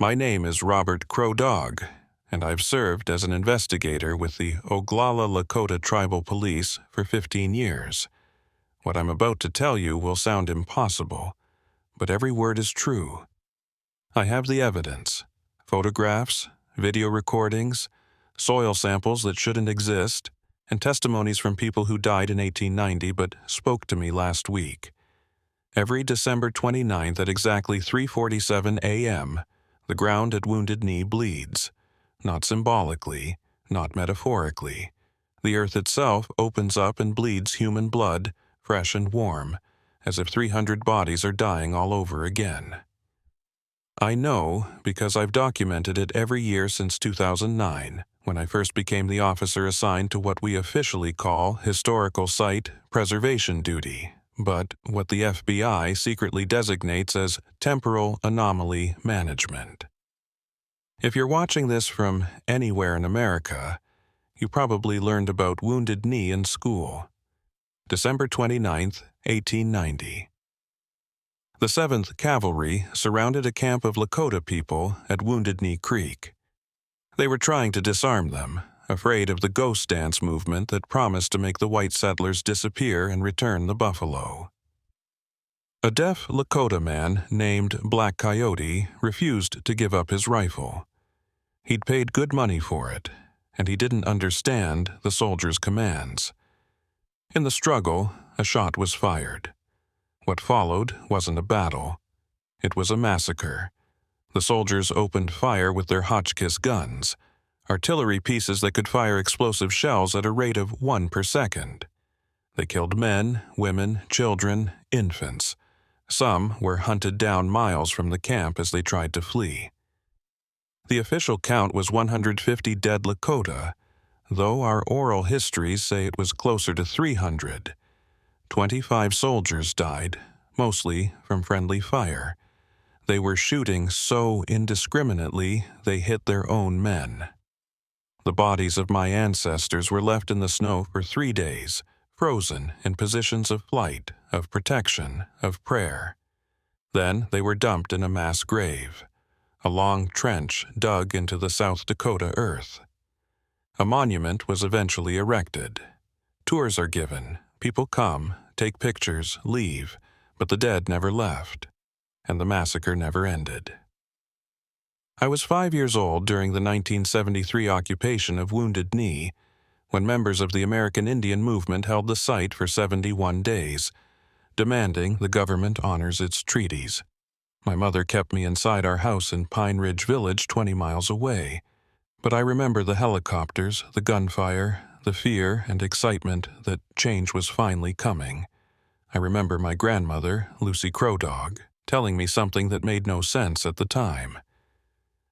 My name is Robert Crow Dog, and I've served as an investigator with the Dakota Tribal Police for 15 years. What I'm about to tell you will sound impossible, but every word is true. I have the evidence: photographs, video recordings, soil samples that shouldn't exist, and testimonies from people who died in 1890 but spoke to me last week. Every December 29th at exactly 3:47 a.m., the ground at Wounded Knee bleeds. Not symbolically, not metaphorically. The earth itself opens up and bleeds human blood, fresh and warm, as if 300 bodies are dying all over again. I know because I've documented it every year since 2009, when I first became the officer assigned to what we officially call Historical Site Preservation Duty, but what the FBI secretly designates as Temporal Anomaly Management. If you're watching this from anywhere in America, you probably learned about Wounded Knee in school. December 29th, 1890. The 7th Cavalry surrounded a camp of Lakota people at Wounded Knee Creek. They were trying to disarm them, afraid of the ghost dance movement that promised to make the white settlers disappear and return the buffalo. A deaf Lakota man named Black Coyote refused to give up his rifle. He'd paid good money for it, and he didn't understand the soldiers' commands. In the struggle, a shot was fired. What followed wasn't a battle. It was a massacre. The soldiers opened fire with their Hotchkiss guns, artillery pieces that could fire explosive shells at a rate of 1 per second. They killed men, women, children, infants. Some were hunted down miles from the camp as they tried to flee. The official count was 150 dead Lakota, though our oral histories say it was closer to 300. 25 soldiers died, mostly from friendly fire. They were shooting so indiscriminately they hit their own men. The bodies of my ancestors were left in the snow for 3 days, frozen in positions of flight, of protection, of prayer. Then they were dumped in a mass grave, a long trench dug into the South Dakota earth. A monument was eventually erected. Tours are given, people come, take pictures, leave, but the dead never left, and the massacre never ended. I was 5 years old during the 1973 occupation of Wounded Knee, when members of the American Indian movement held the site for 71 days, demanding the government honors its treaties. My mother kept me inside our house in Pine Ridge Village 20 miles away, but I remember the helicopters, the gunfire, the fear and excitement that change was finally coming. I remember my grandmother, Lucy Crow Dog, telling me something that made no sense at the time.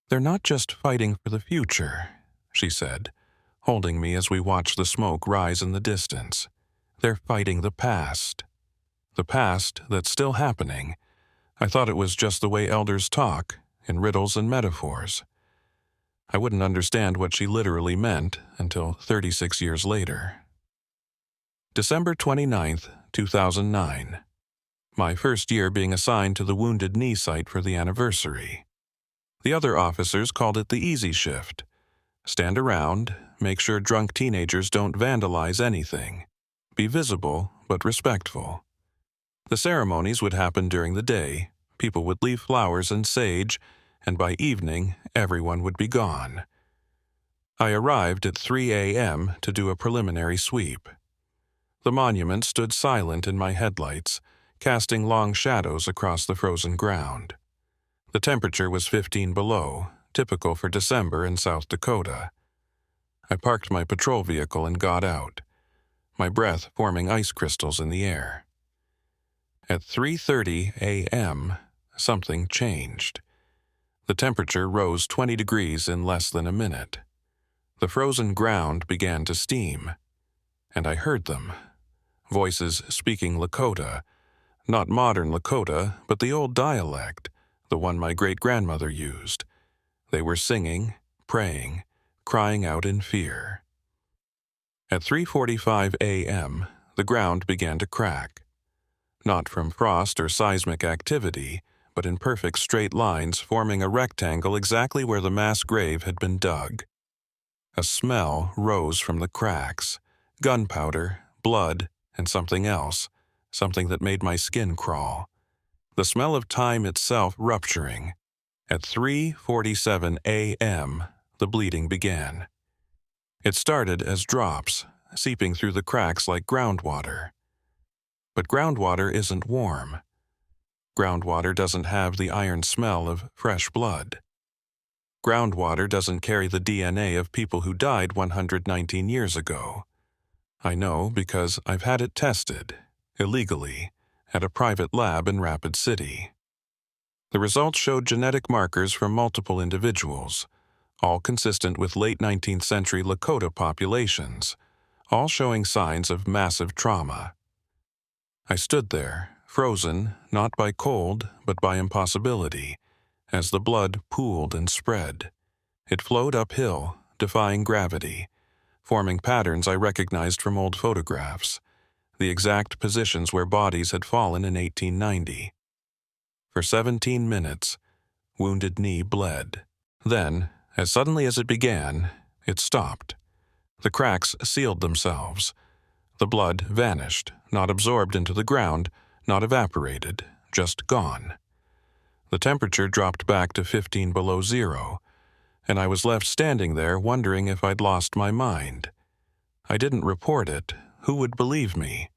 "They're not just fighting for the future," she said, holding me as we watched the smoke rise in the distance. "They're fighting the past. The past that's still happening." I thought it was just the way elders talk, in riddles and metaphors. I wouldn't understand what she literally meant until 36 years later. December 29th, 2009. My first year being assigned to the Wounded Knee site for the anniversary. The other officers called it the easy shift. Stand around, make sure drunk teenagers don't vandalize anything. Be visible, but respectful. The ceremonies would happen during the day, people would leave flowers and sage, and by evening, everyone would be gone. I arrived at 3 a.m. to do a preliminary sweep. The monument stood silent in my headlights, casting long shadows across the frozen ground. The temperature was 15 below, typical for December in South Dakota. I parked my patrol vehicle and got out, my breath forming ice crystals in the air. At 3:30 a.m., something changed. The temperature rose 20 degrees in less than a minute. The frozen ground began to steam, and I heard them. Voices speaking Lakota, not modern Lakota, but the old dialect, the one my great-grandmother used. They were singing, praying, crying out in fear. At 3:45 a.m., the ground began to crack. Not from frost or seismic activity, but in perfect straight lines forming a rectangle exactly where the mass grave had been dug. A smell rose from the cracks: gunpowder, blood, and something else, something that made my skin crawl. The smell of time itself rupturing. At 3:47 a.m., the bleeding began. It started as drops, seeping through the cracks like groundwater. But groundwater isn't warm. Groundwater doesn't have the iron smell of fresh blood. Groundwater doesn't carry the DNA of people who died 119 years ago. I know because I've had it tested, illegally, at a private lab in Rapid City. The results showed genetic markers from multiple individuals, all consistent with late 19th century Lakota populations, all showing signs of massive trauma. I stood there, frozen, not by cold, but by impossibility, as the blood pooled and spread. It flowed uphill, defying gravity, forming patterns I recognized from old photographs, the exact positions where bodies had fallen in 1890. For 17 minutes, Wounded Knee bled. Then, as suddenly as it began, it stopped. The cracks sealed themselves. The blood vanished, not absorbed into the ground, not evaporated, just gone. The temperature dropped back to 15 below zero, and I was left standing there wondering if I'd lost my mind. I didn't report it. Who would believe me?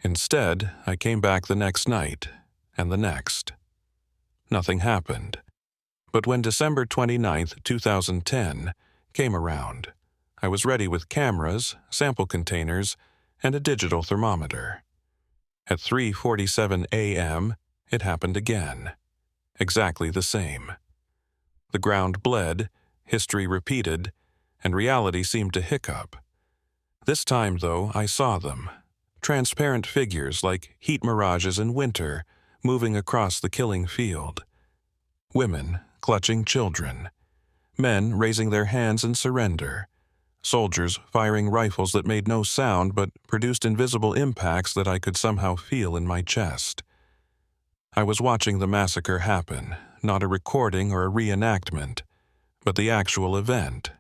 Instead, I came back the next night, and the next. Nothing happened. But when December 29th, 2010 came around, I was ready with cameras, sample containers, and a digital thermometer. At 3:47 a.m., it happened again. Exactly the same. The ground bled, history repeated, and reality seemed to hiccup. This time, though, I saw them. Transparent figures like heat mirages in winter moving across the killing field. Women clutching children. Men raising their hands in surrender. Soldiers firing rifles that made no sound but produced invisible impacts that I could somehow feel in my chest. I was watching the massacre happen, not a recording or a reenactment, but the actual event,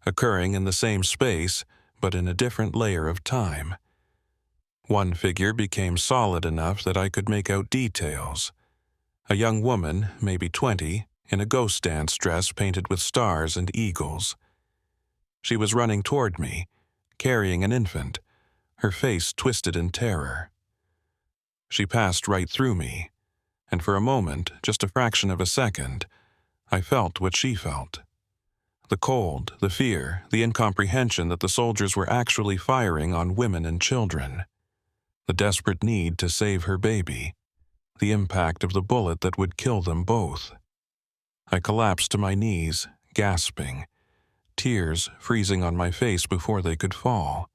occurring in the same space but in a different layer of time. One figure became solid enough that I could make out details. A young woman, maybe 20, in a ghost dance dress painted with stars and eagles. She was running toward me, carrying an infant, her face twisted in terror. She passed right through me, and for a moment, just a fraction of a second, I felt what she felt. The cold, the fear, the incomprehension that the soldiers were actually firing on women and children. The desperate need to save her baby. The impact of the bullet that would kill them both. I collapsed to my knees, gasping, tears freezing on my face before they could fall.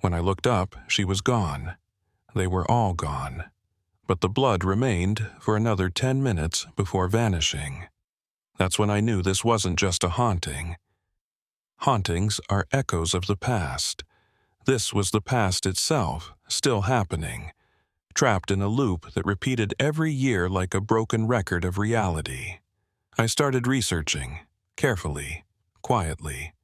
When I looked up, she was gone. They were all gone. But the blood remained for another 10 minutes before vanishing. That's when I knew this wasn't just a haunting. Hauntings are echoes of the past. This was the past itself, still happening, trapped in a loop that repeated every year like a broken record of reality. I started researching, carefully, quietly.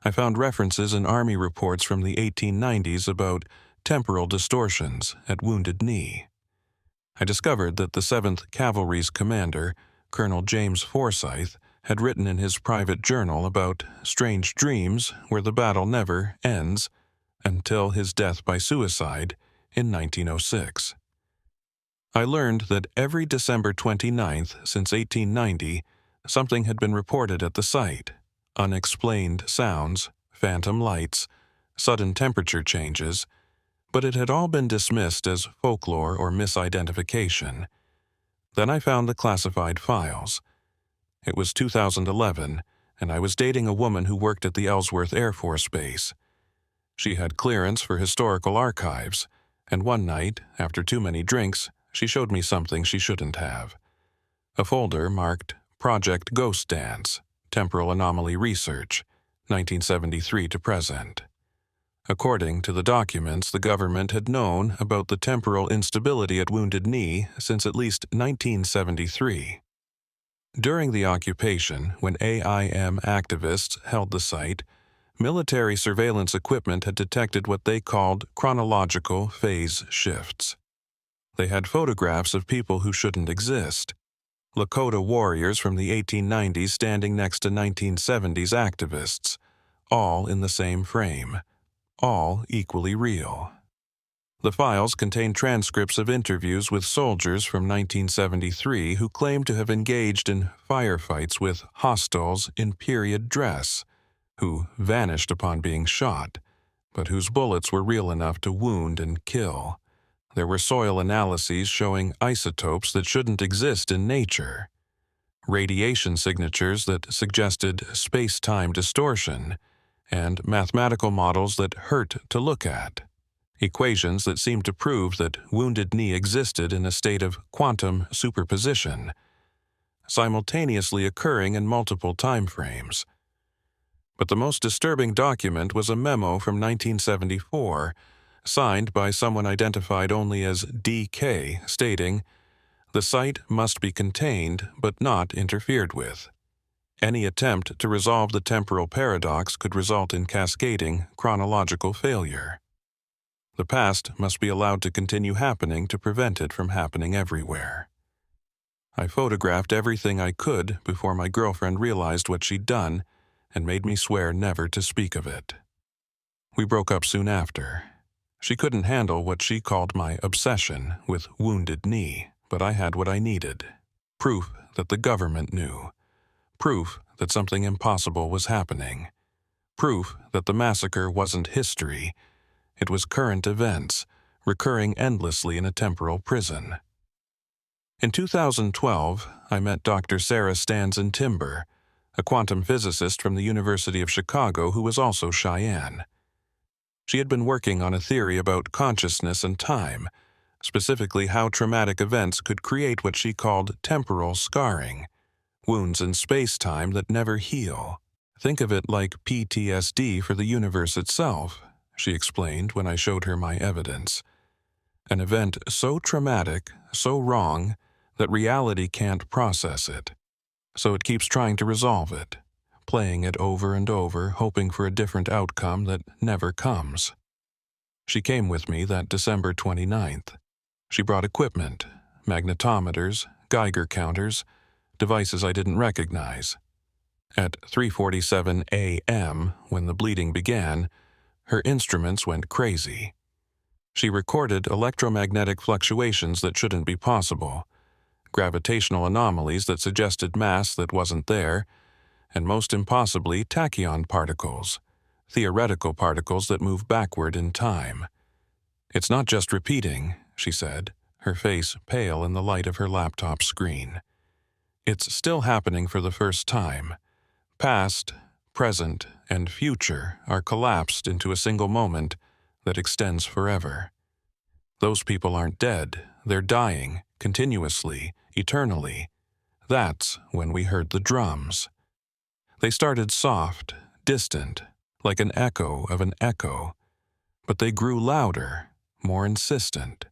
I found references in Army reports from the 1890s about temporal distortions at Wounded Knee. I discovered that the 7th Cavalry's commander, Colonel James Forsyth, had written in his private journal about strange dreams where the battle never ends until his death by suicide in 1906. I learned that every December 29th since 1890, something had been reported at the site: unexplained sounds, phantom lights, sudden temperature changes, but it had all been dismissed as folklore or misidentification. Then I found the classified files. It was 2011, and I was dating a woman who worked at the Ellsworth Air Force Base. She had clearance for historical archives, and one night, after too many drinks, she showed me something she shouldn't have. A folder marked Project Ghost Dance, Temporal Anomaly Research, 1973 to present. According to the documents, the government had known about the temporal instability at Wounded Knee since at least 1973. During the occupation, when AIM activists held the site, military surveillance equipment had detected what they called chronological phase shifts. They had photographs of people who shouldn't exist. Lakota warriors from the 1890s standing next to 1970s activists, all in the same frame, all equally real. The files contain transcripts of interviews with soldiers from 1973 who claimed to have engaged in firefights with hostiles in period dress, who vanished upon being shot, but whose bullets were real enough to wound and kill. There were soil analyses showing isotopes that shouldn't exist in nature, radiation signatures that suggested space-time distortion, and mathematical models that hurt to look at, equations that seemed to prove that Wounded Knee existed in a state of quantum superposition, simultaneously occurring in multiple timeframes. But the most disturbing document was a memo from 1974, signed by someone identified only as DK, stating, "The site must be contained but not interfered with. Any attempt to resolve the temporal paradox could result in cascading chronological failure. The past must be allowed to continue happening to prevent it from happening everywhere." I photographed everything I could before my girlfriend realized what she'd done and made me swear never to speak of it. We broke up soon after. She couldn't handle what she called my obsession with Wounded Knee, but I had what I needed. Proof that the government knew. Proof that something impossible was happening. Proof that the massacre wasn't history. It was current events, recurring endlessly in a temporal prison. In 2012, I met Dr. Sarah Stanzen-Timber, a quantum physicist from the University of Chicago who was also Cheyenne. She had been working on a theory about consciousness and time, specifically how traumatic events could create what she called temporal scarring, wounds in space-time that never heal. "Think of it like PTSD for the universe itself," she explained when I showed her my evidence. "An event so traumatic, so wrong, that reality can't process it. So it keeps trying to resolve it, playing it over and over, hoping for a different outcome that never comes." She came with me that December 29th. She brought equipment, magnetometers, Geiger counters, devices I didn't recognize. At 3:47 a.m., when the bleeding began, her instruments went crazy. She recorded electromagnetic fluctuations that shouldn't be possible, gravitational anomalies that suggested mass that wasn't there, and most impossibly tachyon particles, theoretical particles that move backward in time. "It's not just repeating," she said, her face pale in the light of her laptop screen. "It's still happening for the first time. Past, present, and future are collapsed into a single moment that extends forever. Those people aren't dead, they're dying, continuously, eternally. That's when we heard the drums. They started soft, distant, like an echo of an echo, but they grew louder, more insistent.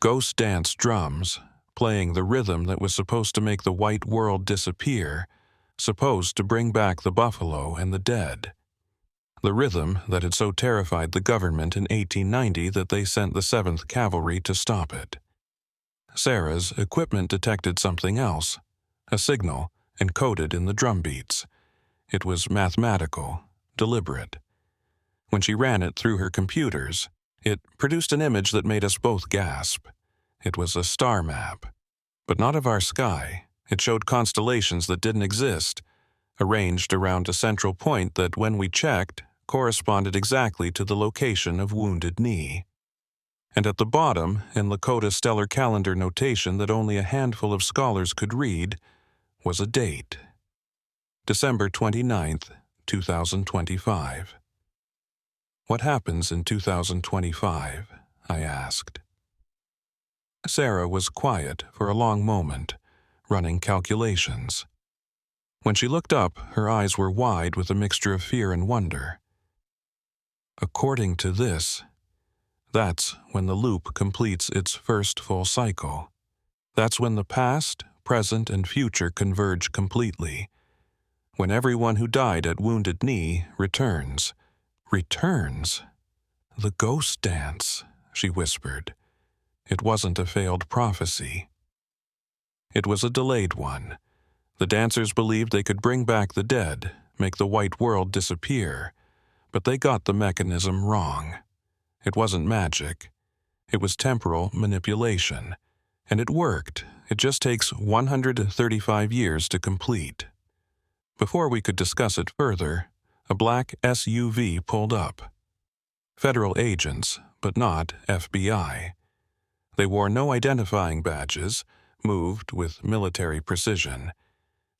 Ghost dance drums, playing the rhythm that was supposed to make the white world disappear, supposed to bring back the buffalo and the dead. The rhythm that had so terrified the government in 1890 that they sent the 7th Cavalry to stop it. Sarah's equipment detected something else, a signal encoded in the drum beats. It was mathematical, deliberate. When she ran it through her computers, it produced an image that made us both gasp. It was a star map, but not of our sky. It showed constellations that didn't exist, arranged around a central point that, when we checked, corresponded exactly to the location of Wounded Knee. And at the bottom, in Lakota stellar calendar notation that only a handful of scholars could read, was a date. December 29th, 2025. "What happens in 2025? I asked. Sarah was quiet for a long moment, running calculations. When she looked up, her eyes were wide with a mixture of fear and wonder. According to this, that's when the loop completes its first full cycle. That's when the past, present, and future converge completely. When everyone who died at Wounded Knee returns. Returns? The ghost dance, she whispered. It wasn't a failed prophecy. It was a delayed one. The dancers believed they could bring back the dead, make the white world disappear, but they got the mechanism wrong. It wasn't magic. It was temporal manipulation. And it worked. It just takes 135 years to complete. Before we could discuss it further, a black SUV pulled up. Federal agents, but not FBI. They wore no identifying badges, moved with military precision,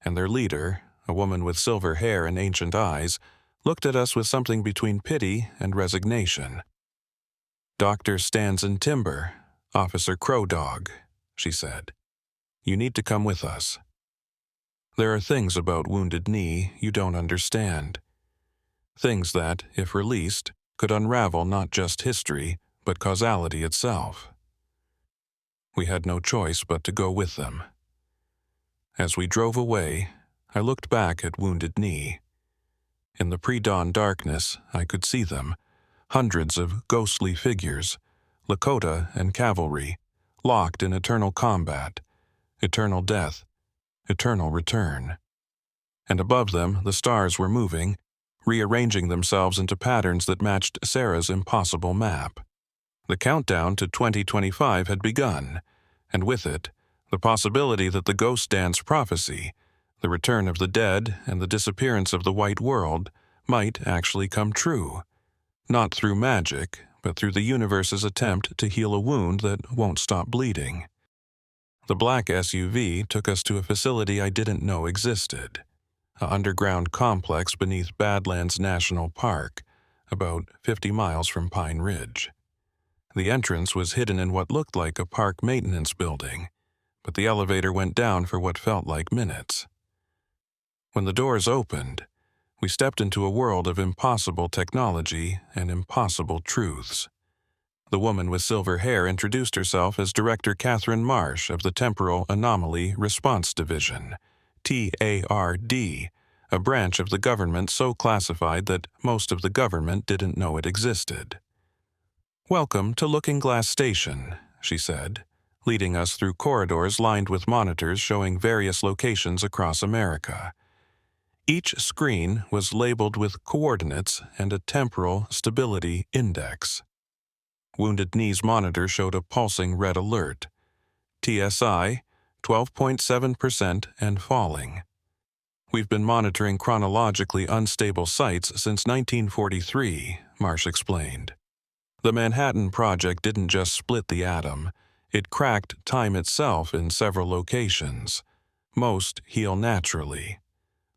and their leader, a woman with silver hair and ancient eyes, looked at us with something between pity and resignation. "Dr. Stanson Timber, Officer Crow Dog," she said. "You need to come with us. There are things about Wounded Knee you don't understand. Things that, if released, could unravel not just history, but causality itself." We had no choice but to go with them. As we drove away, I looked back at Wounded Knee. In the pre-dawn darkness, I could see them, hundreds of ghostly figures, Lakota and cavalry, locked in eternal combat, eternal death, eternal return. And above them, the stars were moving, rearranging themselves into patterns that matched Sarah's impossible map. The countdown to 2025 had begun, and with it, the possibility that the ghost dance prophecy, the return of the dead and the disappearance of the white world, might actually come true. Not through magic, but through the universe's attempt to heal a wound that won't stop bleeding. The black SUV took us to a facility I didn't know existed, an underground complex beneath Badlands National Park, about 50 miles from Pine Ridge. The entrance was hidden in what looked like a park maintenance building, but the elevator went down for what felt like minutes. When the doors opened, we stepped into a world of impossible technology and impossible truths. The woman with silver hair introduced herself as Director Catherine Marsh of the Temporal Anomaly Response Division, TARD, a branch of the government so classified that most of the government didn't know it existed. "Welcome to Looking Glass Station," she said, leading us through corridors lined with monitors showing various locations across America. Each screen was labeled with coordinates and a temporal stability index. Wounded Knee's monitor showed a pulsing red alert. TSI, 12.7% and falling. "We've been monitoring chronologically unstable sites since 1943, Marsh explained. The Manhattan Project didn't just split the atom, it cracked time itself in several locations. Most heal naturally.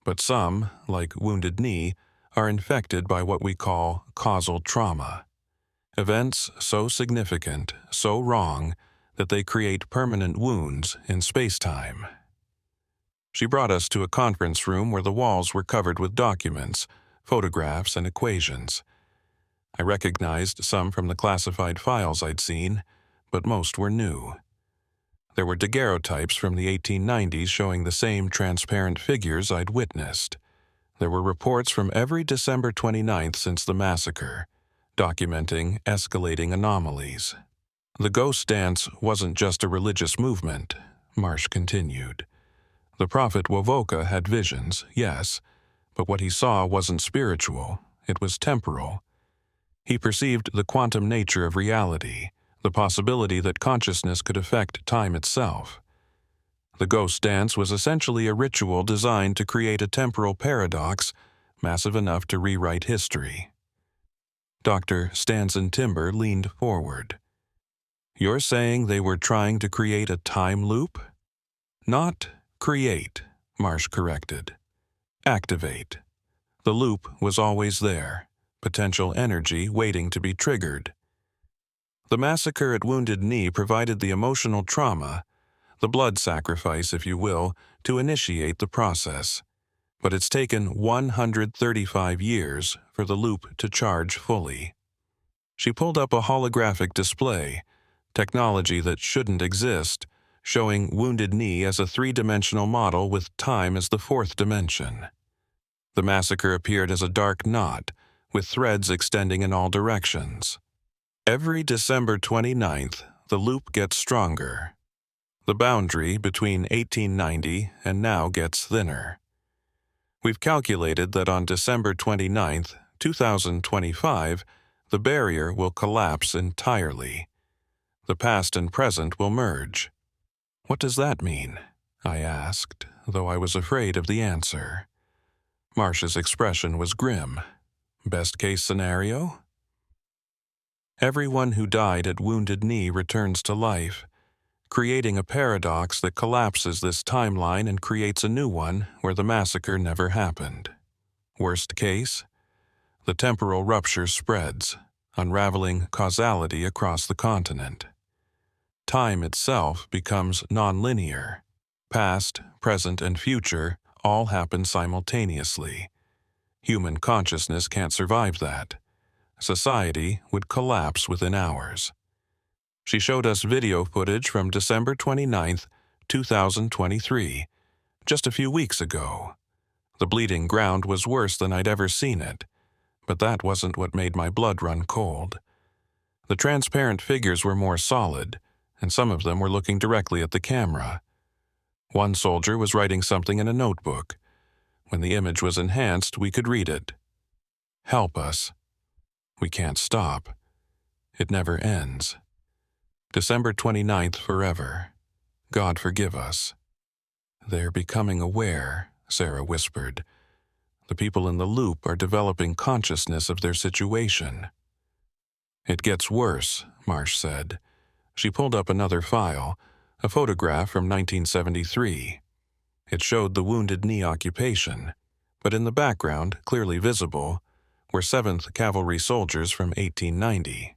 But some, like Wounded Knee, are infected by what we call causal trauma. Events so significant, so wrong, that they create permanent wounds in space-time." She brought us to a conference room where the walls were covered with documents, photographs, and equations. I recognized some from the classified files I'd seen, but most were new. There were daguerreotypes from the 1890s showing the same transparent figures I'd witnessed. There were reports from every December 29th since the massacre, documenting escalating anomalies. "The ghost dance wasn't just a religious movement," Marsh continued. "The prophet Wovoka had visions, yes, but what he saw wasn't spiritual, it was temporal. He perceived the quantum nature of reality, the possibility that consciousness could affect time itself. The ghost dance was essentially a ritual designed to create a temporal paradox massive enough to rewrite history." Dr. Stanson Timber leaned forward. "You're saying they were trying to create a time loop?" "Not create," Marsh corrected. "Activate. The loop was always there, potential energy waiting to be triggered. The massacre at Wounded Knee provided the emotional trauma, the blood sacrifice, if you will, to initiate the process. But it's taken 135 years for the loop to charge fully. She pulled up a holographic display, technology that shouldn't exist, showing Wounded Knee as a three-dimensional model with time as the fourth dimension. The massacre appeared as a dark knot, with threads extending in all directions. Every December 29th, the loop gets stronger. The boundary between 1890 and now gets thinner. We've calculated that on December 29th, 2025, the barrier will collapse entirely. The past and present will merge. What does that mean? I asked, though I was afraid of the answer. Marsh's expression was grim. Best case scenario? Everyone who died at Wounded Knee returns to life, creating a paradox that collapses this timeline and creates a new one where the massacre never happened. Worst case? The temporal rupture spreads, unraveling causality across the continent. Time itself becomes nonlinear. Past, present, and future all happen simultaneously. Human consciousness can't survive that. Society would collapse within hours. She showed us video footage from December 29th, 2023, just a few weeks ago. The bleeding ground was worse than I'd ever seen it, but that wasn't what made my blood run cold. The transparent figures were more solid, and some of them were looking directly at the camera. One soldier was writing something in a notebook. When the image was enhanced, we could read it. Help us. We can't stop. It never ends. December 29th forever. God forgive us. They're becoming aware, Sarah whispered. The people in the loop are developing consciousness of their situation. It gets worse, Marsh said. She pulled up another file, a photograph from 1973. It showed the Wounded Knee occupation, but in the background, clearly visible, were 7th Cavalry soldiers from 1890.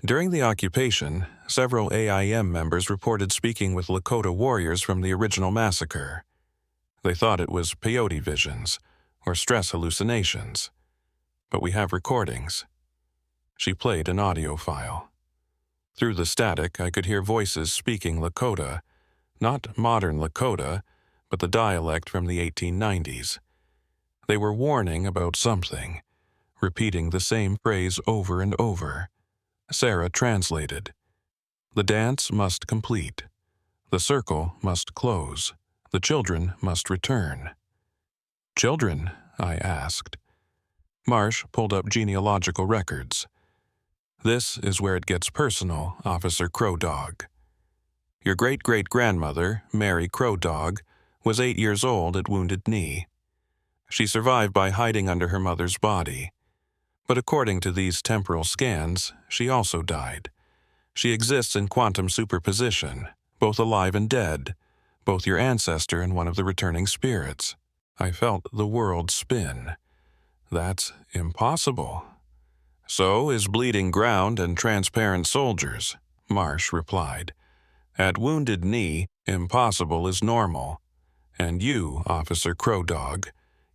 During the occupation, several AIM members reported speaking with Lakota warriors from the original massacre. They thought it was peyote visions or stress hallucinations, but we have recordings. She played an audio file. Through the static, I could hear voices speaking Lakota, not modern Lakota, but the dialect from the 1890s. They were warning about something, repeating the same phrase over and over. Sarah translated. The dance must complete. The circle must close. The children must return. Children? I asked. Marsh pulled up genealogical records. This is where it gets personal, Officer Crow Dog. Your great-great-grandmother, Mary Crow Dog, was 8 years old at Wounded Knee. She survived by hiding under her mother's body. But according to these temporal scans, she also died. She exists in quantum superposition, both alive and dead, both your ancestor and one of the returning spirits. I felt the world spin. That's impossible. So is bleeding ground and transparent soldiers, Marsh replied. At Wounded Knee, impossible is normal. And you, Officer Crow Dog,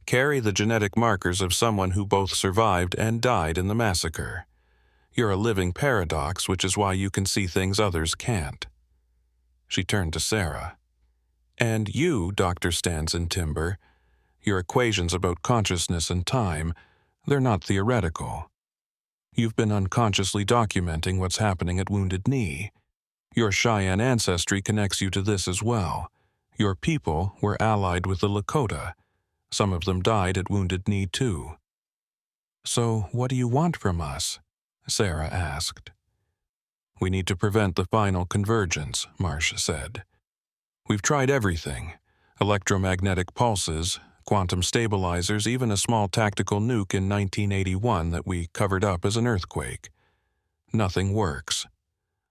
carry the genetic markers of someone who both survived and died in the massacre. You're a living paradox, which is why you can see things others can't. She turned to Sarah. And you, Dr. Stanson Timber, your equations about consciousness and time, they're not theoretical. You've been unconsciously documenting what's happening at Wounded Knee. Your Cheyenne ancestry connects you to this as well. Your people were allied with the Lakota. Some of them died at Wounded Knee too. So what do you want from us? Sarah asked. We need to prevent the final convergence, Marsh said. We've tried everything. Electromagnetic pulses, quantum stabilizers, even a small tactical nuke in 1981 that we covered up as an earthquake. Nothing works.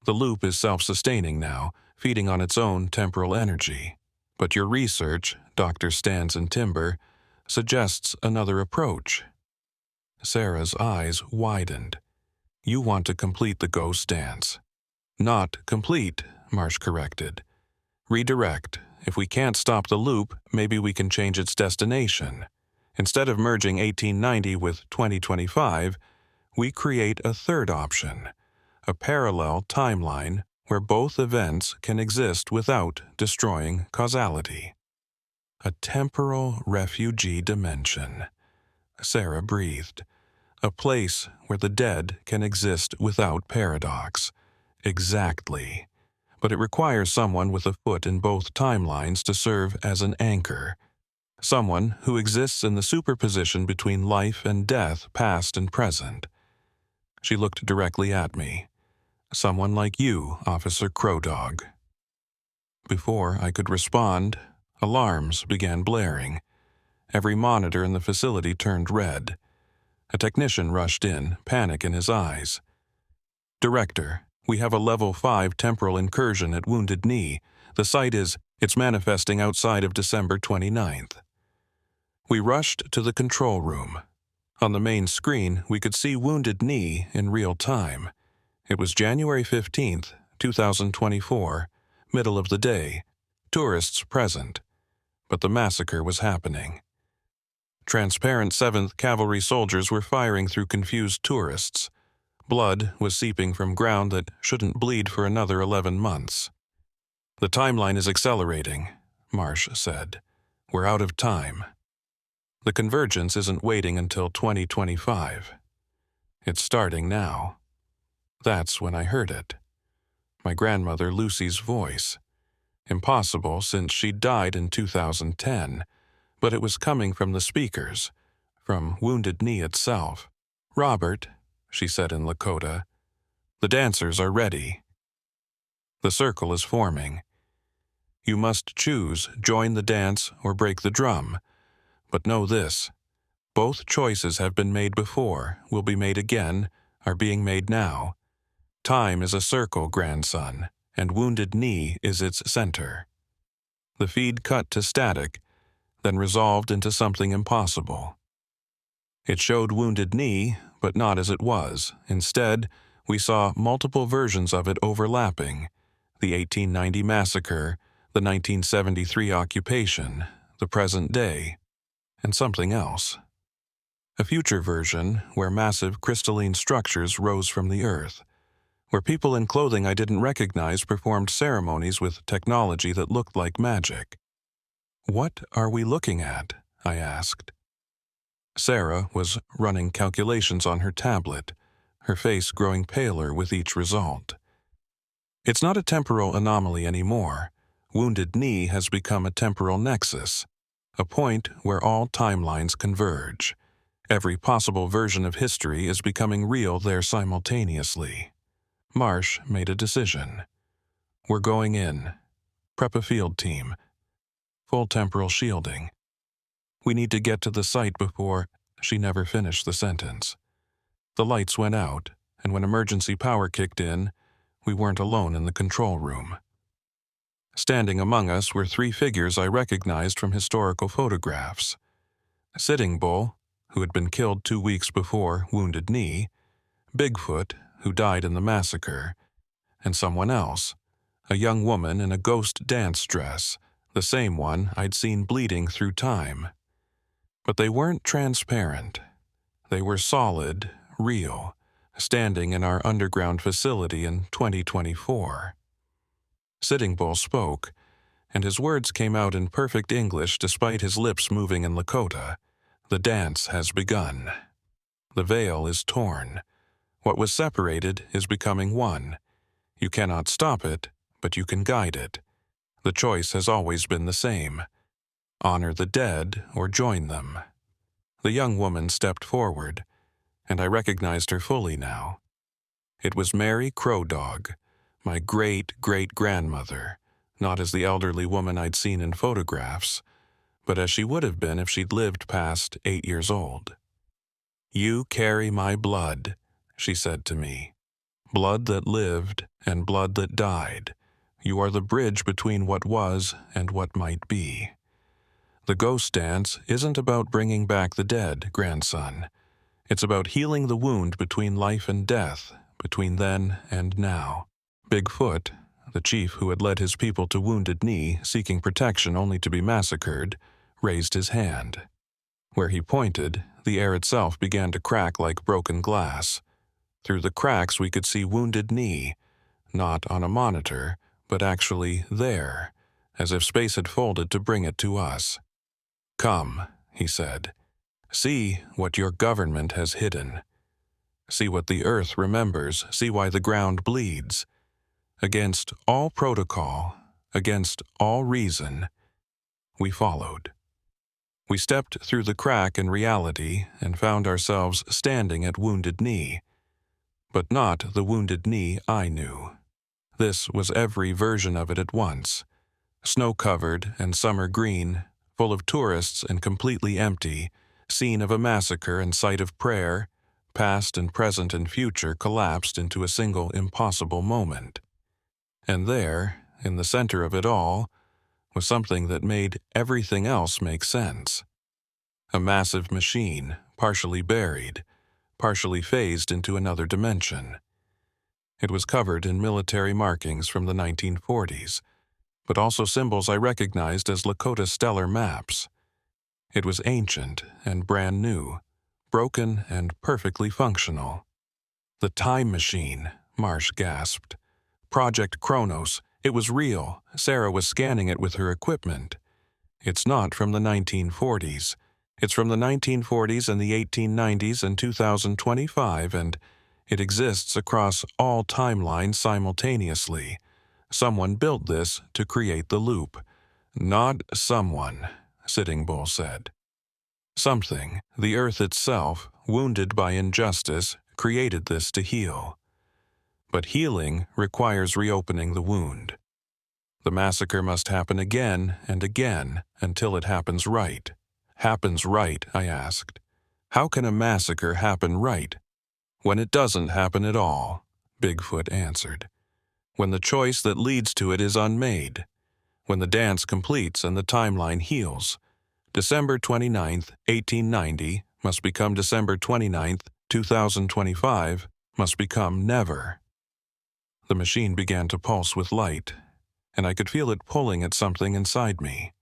The loop is self-sustaining now, feeding on its own temporal energy. But your research, Dr. Stanson Timber, suggests another approach. Sarah's eyes widened. You want to complete the ghost dance. Not complete, Marsh corrected. Redirect. If we can't stop the loop, maybe we can change its destination. Instead of merging 1890 with 2025, we create a third option, a parallel timeline where both events can exist without destroying causality. A temporal refugee dimension. Sarah breathed. A place where the dead can exist without paradox. Exactly. But it requires someone with a foot in both timelines to serve as an anchor. Someone who exists in the superposition between life and death, past and present. She looked directly at me. Someone like you, Officer Crow Dog. Before I could respond, alarms began blaring. Every monitor in the facility turned red. A technician rushed in, panic in his eyes. Director, we have a level 5 temporal incursion at Wounded Knee. The site it's manifesting outside of December 29th. We rushed to the control room. On the main screen, we could see Wounded Knee in real time. It was January 15th, 2024, middle of the day, tourists present. But the massacre was happening. Transparent 7th Cavalry soldiers were firing through confused tourists. Blood was seeping from ground that shouldn't bleed for another 11 months. The timeline is accelerating, Marsh said. We're out of time. The convergence isn't waiting until 2025. It's starting now. That's when I heard it. My grandmother Lucy's voice. Impossible since she died in 2010, but it was coming from the speakers, from Wounded Knee itself. Robert, she said in Lakota, the dancers are ready. The circle is forming. You must choose, join the dance or break the drum. But know this, both choices have been made before, will be made again, are being made now. Time is a circle, grandson, and Wounded Knee is its center. The feed cut to static, then resolved into something impossible. It showed Wounded Knee, but not as it was. Instead, we saw multiple versions of it overlapping. The 1890 massacre, the 1973 occupation, the present day, and something else. A future version where massive crystalline structures rose from the earth, where people in clothing I didn't recognize performed ceremonies with technology that looked like magic. What are we looking at? I asked. Sarah was running calculations on her tablet, her face growing paler with each result. It's not a temporal anomaly anymore. Wounded Knee has become a temporal nexus, a point where all timelines converge. Every possible version of history is becoming real there simultaneously. Marsh made a decision. We're going in. Prep a field team. Full temporal shielding. We need to get to the site before... She never finished the sentence. The lights went out, and when emergency power kicked in, we weren't alone in the control room. Standing among us were 3 figures I recognized from historical photographs. Sitting Bull, who had been killed 2 weeks before Wounded Knee, Bigfoot, who died in the massacre, and someone else, a young woman in a ghost dance dress, the same one I'd seen bleeding through time. But they weren't transparent. They were solid, real, standing in our underground facility in 2024. Sitting Bull spoke, and his words came out in perfect English despite his lips moving in Lakota. The dance has begun. The veil is torn. What was separated is becoming one. You cannot stop it, but you can guide it. The choice has always been the same. Honor the dead or join them. The young woman stepped forward, and I recognized her fully now. It was Mary Crow Dog, my great-great-grandmother, not as the elderly woman I'd seen in photographs, but as she would have been if she'd lived past 8 years old. You carry my blood, she said to me. Blood that lived and blood that died. You are the bridge between what was and what might be. The ghost dance isn't about bringing back the dead, grandson. It's about healing the wound between life and death, between then and now. Bigfoot, the chief who had led his people to Wounded Knee, seeking protection only to be massacred, raised his hand. Where he pointed, the air itself began to crack like broken glass. Through the cracks we could see Wounded Knee, not on a monitor, but actually there, as if space had folded to bring it to us. "Come," he said. "See what your government has hidden. See what the earth remembers. See why the ground bleeds. Against all protocol, against all reason, we followed. We stepped through the crack in reality and found ourselves standing at Wounded Knee. But not the Wounded Knee I knew. This was every version of it at once. Snow-covered and summer green, full of tourists and completely empty, scene of a massacre and site of prayer, past and present and future collapsed into a single impossible moment. And there, in the center of it all, was something that made everything else make sense. A massive machine, partially buried, partially phased into another dimension. It was covered in military markings from the 1940s, but also symbols I recognized as Lakota stellar maps. It was ancient and brand new, broken and perfectly functional. "The time machine," Marsh gasped. "Project Kronos. It was real. Sarah was scanning it with her equipment. It's not from the 1940s. It's from the 1940s and the 1890s and 2025, and it exists across all timelines simultaneously. Someone built this to create the loop." "Not someone," Sitting Bull said. "Something, the earth itself, wounded by injustice, created this to heal. But healing requires reopening the wound. The massacre must happen again and again until it happens right." "Happens right?" I asked. "How can a massacre happen right?" "When it doesn't happen at all," Bigfoot answered. "When the choice that leads to it is unmade. When the dance completes and the timeline heals. December 29th, 1890 must become December 29th, 2025 must become never." The machine began to pulse with light, and I could feel it pulling at something inside me.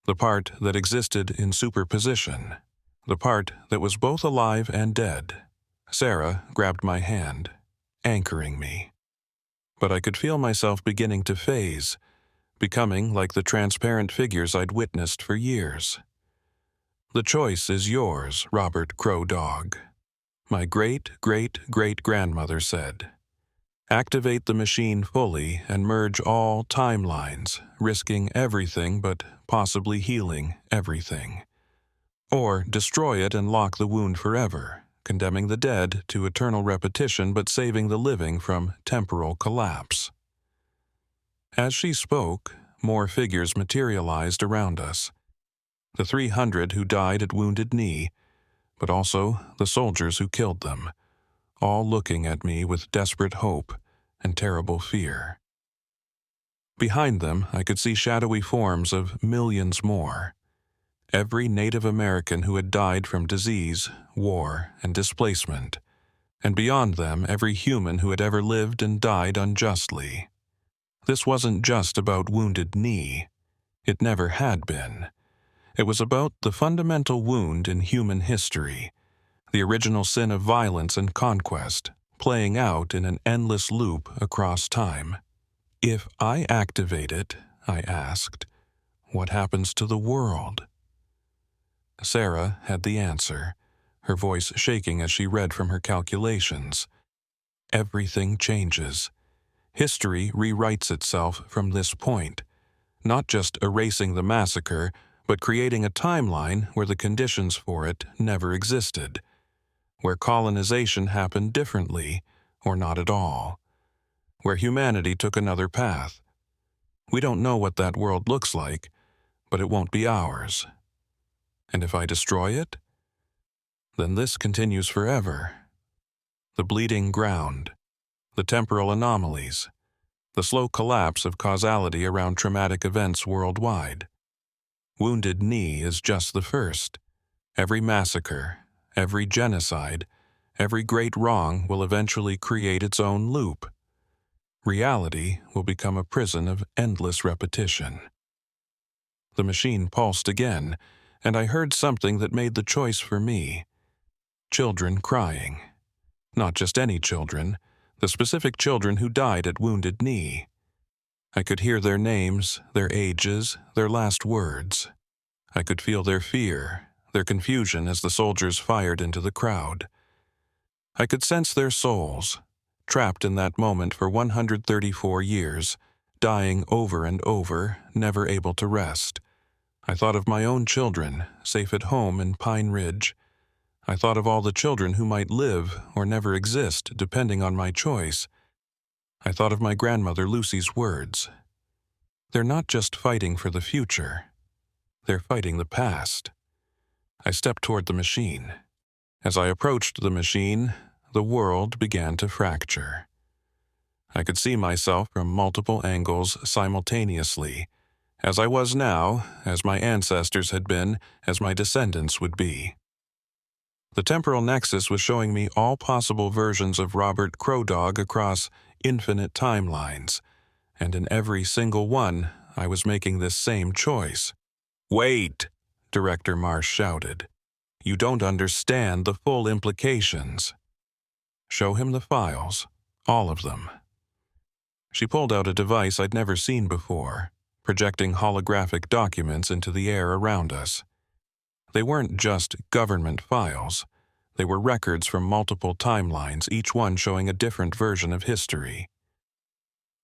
The part that existed in superposition. The part that was both alive and dead. Sarah grabbed my hand, anchoring me. But I could feel myself beginning to phase, becoming like the transparent figures I'd witnessed for years. "The choice is yours, Robert Crow Dog," my great-great-great-grandmother said. "Activate the machine fully and merge all timelines, risking everything but possibly healing everything. Or destroy it and lock the wound forever, condemning the dead to eternal repetition but saving the living from temporal collapse." As she spoke, more figures materialized around us. The 300 who died at Wounded Knee, but also the soldiers who killed them, all looking at me with desperate hope and terrible fear. Behind them, I could see shadowy forms of millions more. Every Native American who had died from disease, war, and displacement, and beyond them, every human who had ever lived and died unjustly. This wasn't just about Wounded Knee. It never had been. It was about the fundamental wound in human history, the original sin of violence and conquest, playing out in an endless loop across time. "If I activate it," I asked, "what happens to the world?" Sarah had the answer, her voice shaking as she read from her calculations. "Everything changes. History rewrites itself from this point, not just erasing the massacre, but creating a timeline where the conditions for it never existed, where colonization happened differently, or not at all, where humanity took another path. We don't know what that world looks like, but it won't be ours. And if I destroy it, then this continues forever. The bleeding ground, the temporal anomalies, the slow collapse of causality around traumatic events worldwide. Wounded Knee is just the first. Every massacre, every genocide, every great wrong will eventually create its own loop. Reality will become a prison of endless repetition." The machine pulsed again, and I heard something that made the choice for me. Children crying. Not just any children, the specific children who died at Wounded Knee. I could hear their names, their ages, their last words. I could feel their fear, their confusion as the soldiers fired into the crowd. I could sense their souls, trapped in that moment for 134 years, dying over and over, never able to rest. I thought of my own children, safe at home in Pine Ridge. I thought of all the children who might live or never exist, depending on my choice. I thought of my grandmother Lucy's words. They're not just fighting for the future. They're fighting the past. I stepped toward the machine. As I approached the machine, the world began to fracture. I could see myself from multiple angles simultaneously, as I was now, as my ancestors had been, as my descendants would be. The temporal nexus was showing me all possible versions of Robert Crowdog across infinite timelines, and in every single one, I was making this same choice. "Wait!" Director Marsh shouted. "You don't understand the full implications." "Show him the files, all of them." She pulled out a device I'd never seen before, projecting holographic documents into the air around us. They weren't just government files. They were records from multiple timelines, each one showing a different version of history.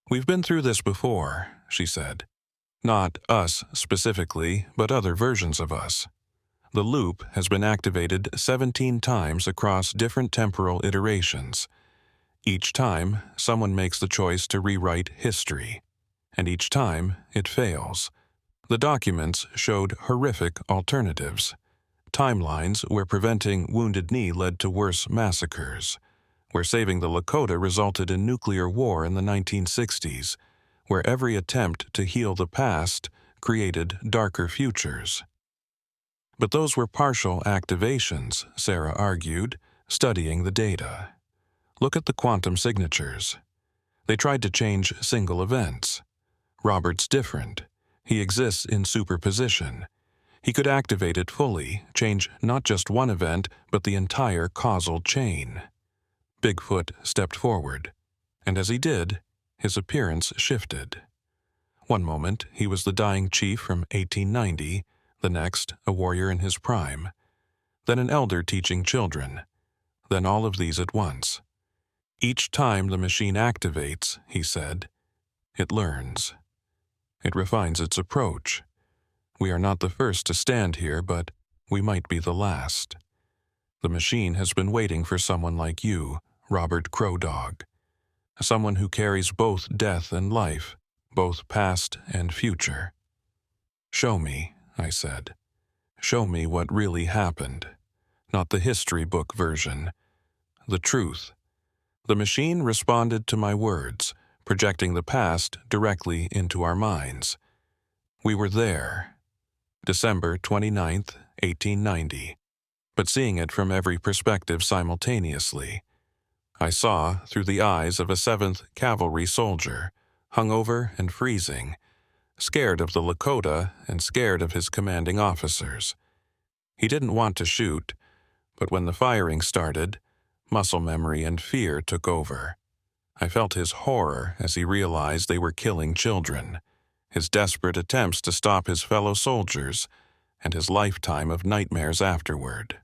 "We've been through this before," she said. "Not us specifically, but other versions of us. The loop has been activated 17 times across different temporal iterations. Each time, someone makes the choice to rewrite history. And each time, it fails. The documents showed horrific alternatives. Timelines where preventing Wounded Knee led to worse massacres, where saving the Lakota resulted in nuclear war in the 1960s, where every attempt to heal the past created darker futures. But those were partial activations, Sarah argued, studying the data. Look at the quantum signatures. They tried to change single events. Robert's different. He exists in superposition. He could activate it fully, change not just one event, but the entire causal chain. Bigfoot stepped forward, and as he did, his appearance shifted. One moment, he was the dying chief from 1890, the next, a warrior in his prime, then an elder teaching children, then all of these at once. Each time the machine activates, he said, it learns. It refines its approach. We are not the first to stand here, but we might be the last. The machine has been waiting for someone like you, Robert Crowdog. Someone who carries both death and life, both past and future. Show me, I said. Show me what really happened. Not the history book version. The truth. The machine responded to my words, projecting the past directly into our minds. We were there. December 29th, 1890, but seeing it from every perspective simultaneously. I saw through the eyes of a 7th Cavalry soldier, hungover and freezing, scared of the Lakota and scared of his commanding officers. He didn't want to shoot, but when the firing started, muscle memory and fear took over. I felt his horror as he realized they were killing children, his desperate attempts to stop his fellow soldiers, and his lifetime of nightmares afterward.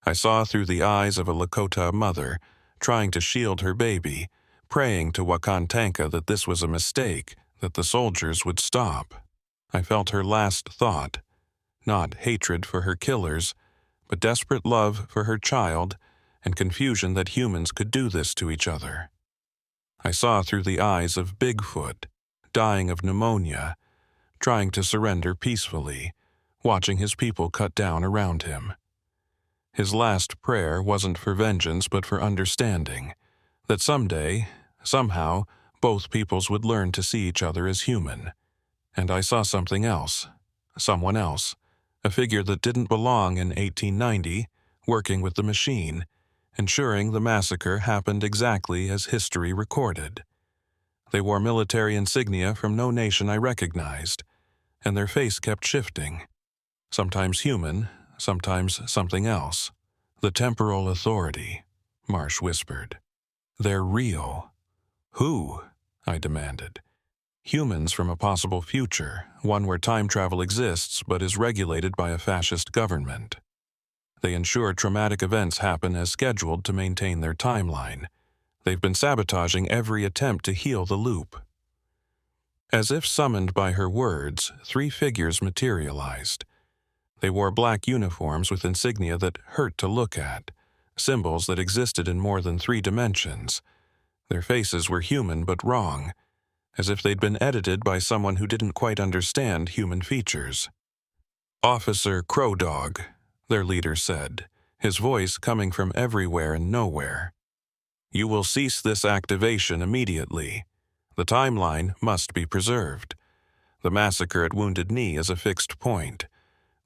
I saw through the eyes of a Lakota mother trying to shield her baby, praying to Wakantanka that this was a mistake, that the soldiers would stop. I felt her last thought, not hatred for her killers, but desperate love for her child and confusion that humans could do this to each other. I saw through the eyes of Bigfoot, dying of pneumonia, trying to surrender peacefully, watching his people cut down around him. His last prayer wasn't for vengeance but for understanding, that someday, somehow, both peoples would learn to see each other as human. And I saw something else, someone else, a figure that didn't belong in 1890, working with the machine, ensuring the massacre happened exactly as history recorded. They wore military insignia from no nation I recognized, and their face kept shifting. Sometimes human, sometimes something else. The temporal authority. Marsh whispered. They're real. Who? I demanded. Humans from a possible future, one where time travel exists but is regulated by a fascist government. They ensure traumatic events happen as scheduled to maintain their timeline. They've been sabotaging every attempt to heal the loop. As if summoned by her words, 3 figures materialized. They wore black uniforms with insignia that hurt to look at, symbols that existed in more than 3 dimensions. Their faces were human but wrong, as if they'd been edited by someone who didn't quite understand human features. Officer Crow Dog, their leader said, his voice coming from everywhere and nowhere. You will cease this activation immediately. The timeline must be preserved. The massacre at Wounded Knee is a fixed point.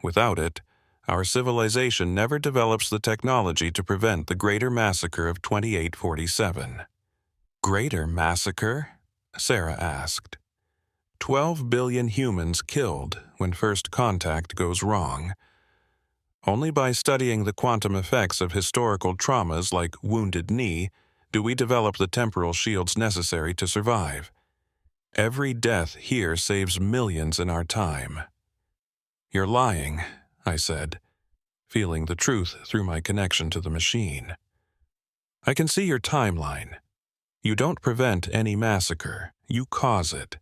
Without it, our civilization never develops the technology to prevent the Greater Massacre of 2847. Greater Massacre? Sarah asked. 12 billion humans killed when first contact goes wrong. Only by studying the quantum effects of historical traumas like Wounded Knee do we develop the temporal shields necessary to survive. Every death here saves millions in our time. You're lying, I said, feeling the truth through my connection to the machine. I can see your timeline. You don't prevent any massacre, you cause it.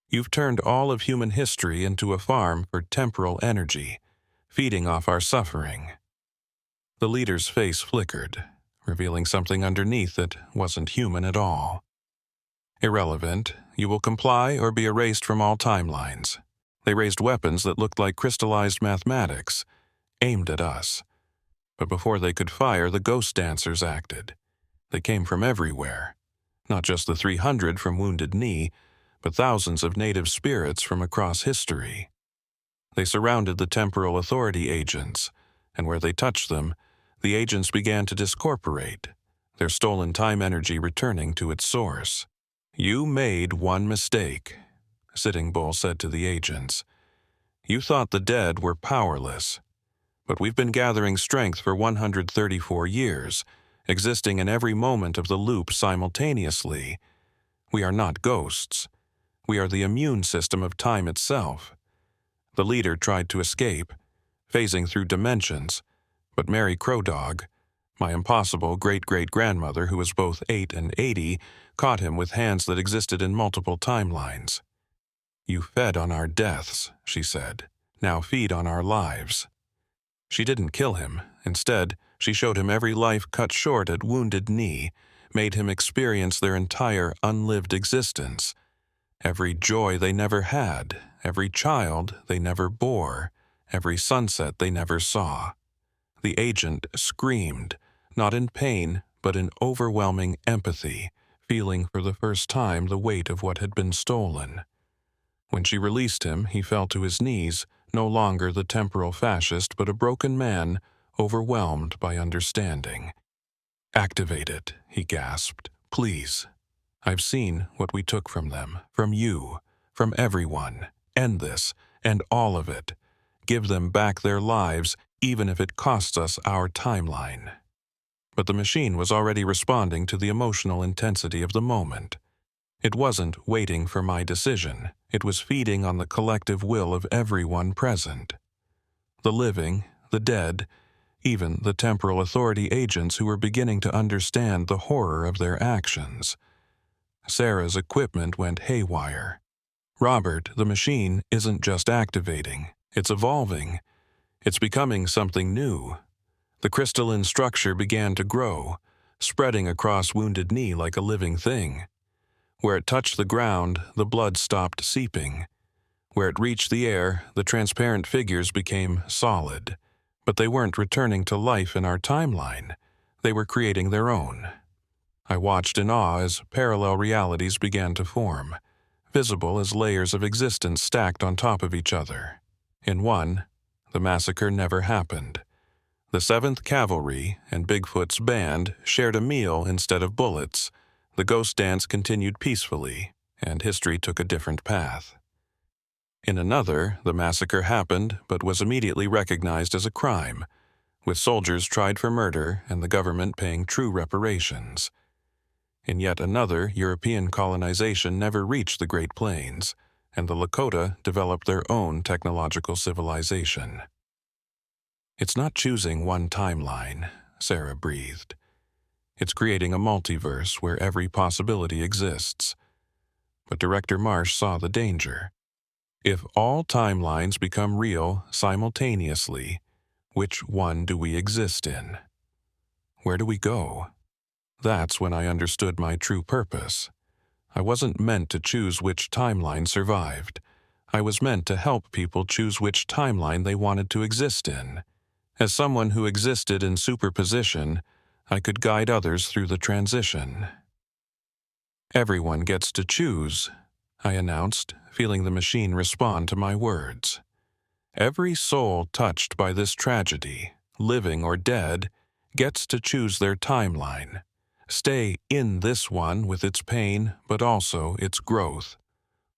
You've turned all of human history into a farm for temporal energy, feeding off our suffering. The leader's face flickered, revealing something underneath that wasn't human at all. Irrelevant, you will comply or be erased from all timelines. They raised weapons that looked like crystallized mathematics, aimed at us. But before they could fire, the ghost dancers acted. They came from everywhere. Not just the 300 from Wounded Knee, but thousands of native spirits from across history. They surrounded the temporal authority agents, and where they touched them, the agents began to discorporate, their stolen time energy returning to its source. You made one mistake, Sitting Bull said to the agents. You thought the dead were powerless, but we've been gathering strength for 134 years, existing in every moment of the loop simultaneously. We are not ghosts. We are the immune system of time itself. The leader tried to escape, phasing through dimensions, but Mary Crow Dog, my impossible great-great-grandmother who was both 8 and 80, caught him with hands that existed in multiple timelines. You fed on our deaths, she said. Now feed on our lives. She didn't kill him. Instead, she showed him every life cut short at Wounded Knee, made him experience their entire unlived existence. Every joy they never had, every child they never bore, every sunset they never saw. The agent screamed, not in pain, but in overwhelming empathy, feeling for the first time the weight of what had been stolen. When she released him, he fell to his knees, no longer the temporal fascist, but a broken man, overwhelmed by understanding. Activate it, he gasped. Please. I've seen what we took from them, from you, from everyone. End this, and all of it. Give them back their lives, even if it costs us our timeline. But the machine was already responding to the emotional intensity of the moment. It wasn't waiting for my decision. It was feeding on the collective will of everyone present. The living, the dead, even the temporal authority agents who were beginning to understand the horror of their actions. Sarah's equipment went haywire. Robert, the machine, isn't just activating. It's evolving. It's becoming something new. The crystalline structure began to grow, spreading across Wounded Knee like a living thing. Where it touched the ground, the blood stopped seeping. Where it reached the air, the transparent figures became solid. But they weren't returning to life in our timeline. They were creating their own. I watched in awe as parallel realities began to form, visible as layers of existence stacked on top of each other. In one, the massacre never happened. The 7th Cavalry and Bigfoot's band shared a meal instead of bullets. The ghost dance continued peacefully, and history took a different path. In another, the massacre happened but was immediately recognized as a crime. with soldiers tried for murder and the government paying true reparations. In yet another, European colonization never reached the Great Plains, and the Lakota developed their own technological civilization. It's not choosing one timeline, Sarah breathed. It's creating a multiverse where every possibility exists. But Director Marsh saw the danger. If all timelines become real simultaneously, which one do we exist in? Where do we go? That's when I understood my true purpose. I wasn't meant to choose which timeline survived. I was meant to help people choose which timeline they wanted to exist in. As someone who existed in superposition, I could guide others through the transition. Everyone gets to choose, I announced, feeling the machine respond to my words. Every soul touched by this tragedy, living or dead, gets to choose their timeline. Stay in this one with its pain, but also its growth,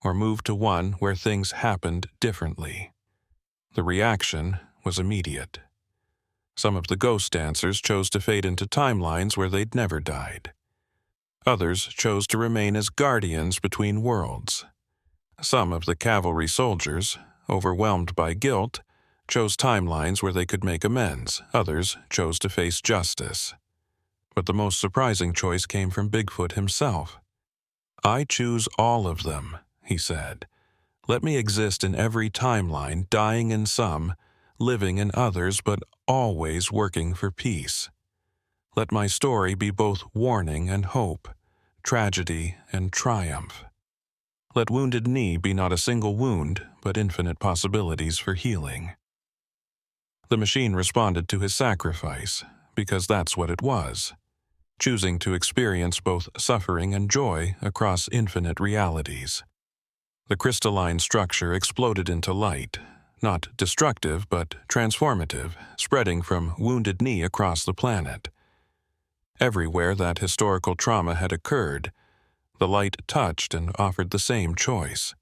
or move to one where things happened differently. The reaction was immediate. Some of the ghost dancers chose to fade into timelines where they'd never died. Others chose to remain as guardians between worlds. Some of the cavalry soldiers, overwhelmed by guilt, chose timelines where they could make amends. Others chose to face justice. But the most surprising choice came from Bigfoot himself. "I choose all of them," he said. "Let me exist in every timeline, dying in some, living in others, but always working for peace. Let my story be both warning and hope, tragedy and triumph. Let Wounded Knee be not a single wound, but infinite possibilities for healing." The machine responded to his sacrifice, because that's what it was, choosing to experience both suffering and joy across infinite realities. The crystalline structure exploded into light, not destructive but transformative, spreading from Wounded Knee across the planet. Everywhere that historical trauma had occurred, the light touched and offered the same choice.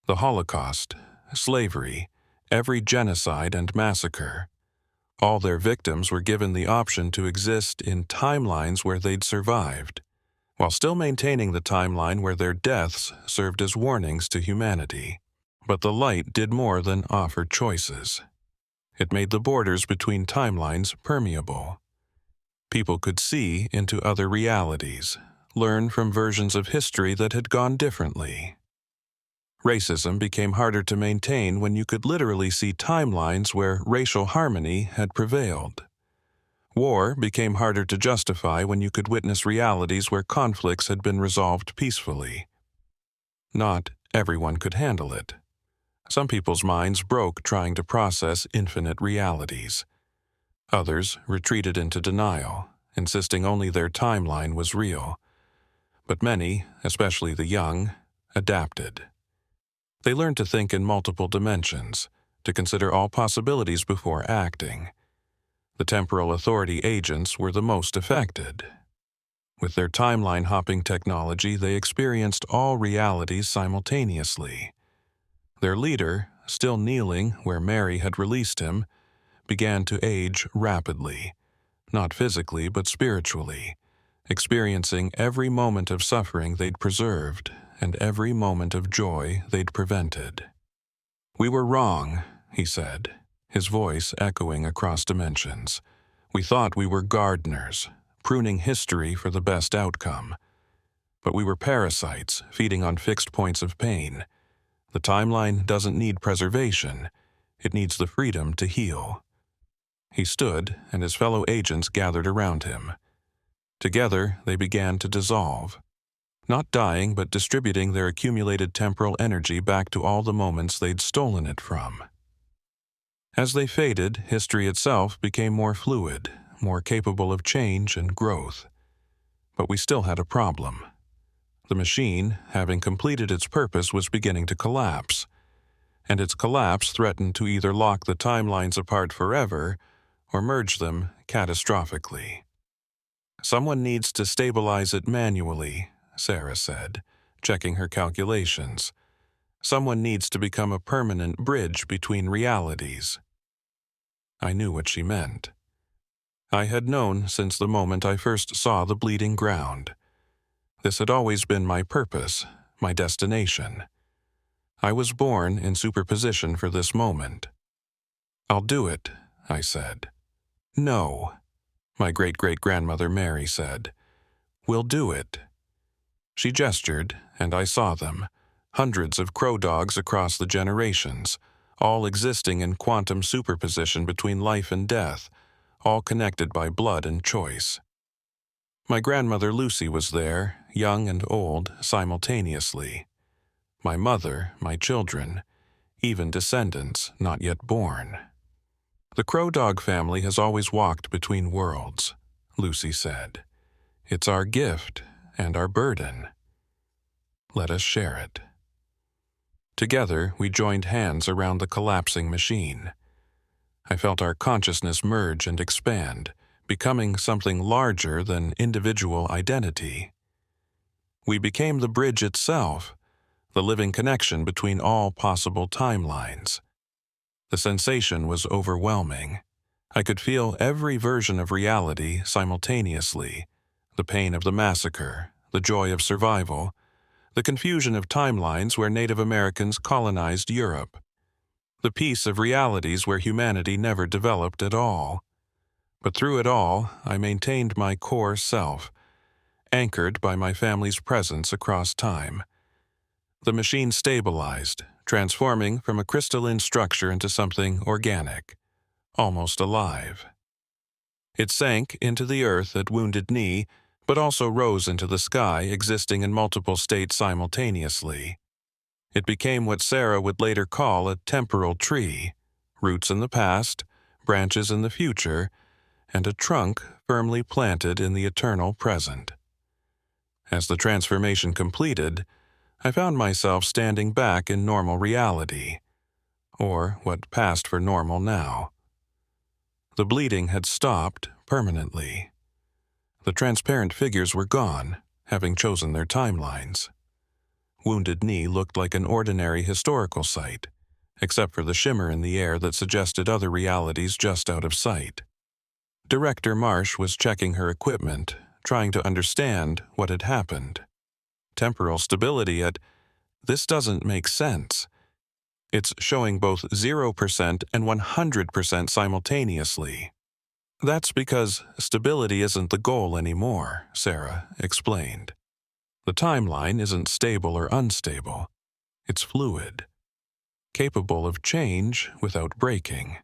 The Holocaust, slavery, every genocide and massacre, all their victims were given the option to exist in timelines where they'd survived, while still maintaining the timeline where their deaths served as warnings to humanity. But the light did more than offer choices. It made the borders between timelines permeable. People could see into other realities, learn from versions of history that had gone differently. Racism became harder to maintain when you could literally see timelines where racial harmony had prevailed. War became harder to justify when you could witness realities where conflicts had been resolved peacefully. Not everyone could handle it. Some people's minds broke trying to process infinite realities. Others retreated into denial, insisting only their timeline was real. But many, especially the young, adapted. They learned to think in multiple dimensions, to consider all possibilities before acting. The temporal authority agents were the most affected. With their timeline-hopping technology, they experienced all realities simultaneously. Their leader, still kneeling where Mary had released him, began to age rapidly, not physically but spiritually, experiencing every moment of suffering they'd preserved and every moment of joy they'd prevented. "We were wrong," he said, his voice echoing across dimensions. "We thought we were gardeners, pruning history for the best outcome. But we were parasites, feeding on fixed points of pain. The timeline doesn't need preservation. It needs the freedom to heal." He stood, and his fellow agents gathered around him. Together, they began to dissolve. Not dying, but distributing their accumulated temporal energy back to all the moments they'd stolen it from. As they faded, history itself became more fluid, more capable of change and growth. But we still had a problem. The machine, having completed its purpose, was beginning to collapse, and its collapse threatened to either lock the timelines apart forever or merge them catastrophically. "Someone needs to stabilize it manually," Sarah said, checking her calculations. "Someone needs to become a permanent bridge between realities." I knew what she meant. I had known since the moment I first saw the bleeding ground. This had always been my purpose, my destination. I was born in superposition for this moment. "I'll do it," I said. "No," my great-great-grandmother Mary said. "We'll do it." She gestured, and I saw them, hundreds of crow dogs across the generations, all existing in quantum superposition between life and death, all connected by blood and choice. My grandmother Lucy was there, young and old, simultaneously. My mother, my children, even descendants not yet born. "The crow dog family has always walked between worlds," Lucy said. "It's our gift and our burden. Let us share it." Together, we joined hands around the collapsing machine. I felt our consciousness merge and expand, becoming something larger than individual identity. We became the bridge itself, the living connection between all possible timelines. The sensation was overwhelming. I could feel every version of reality simultaneously: the pain of the massacre, the joy of survival, the confusion of timelines where Native Americans colonized Europe, the peace of realities where humanity never developed at all. But through it all, I maintained my core self, anchored by my family's presence across time. The machine stabilized, transforming from a crystalline structure into something organic, almost alive. It sank into the earth at Wounded Knee, but also rose into the sky, existing in multiple states simultaneously. It became what Sarah would later call a temporal tree: roots in the past, branches in the future, and a trunk firmly planted in the eternal present. As the transformation completed, I found myself standing back in normal reality, or what passed for normal now. The bleeding had stopped permanently. The transparent figures were gone, having chosen their timelines. Wounded Knee looked like an ordinary historical site, except for the shimmer in the air that suggested other realities just out of sight. Director Marsh was checking her equipment, trying to understand what had happened. Temporal stability at... This doesn't make sense. It's showing both 0% and 100% simultaneously. "That's because stability isn't the goal anymore," Sarah explained. "The timeline isn't stable or unstable. It's fluid, capable of change without breaking.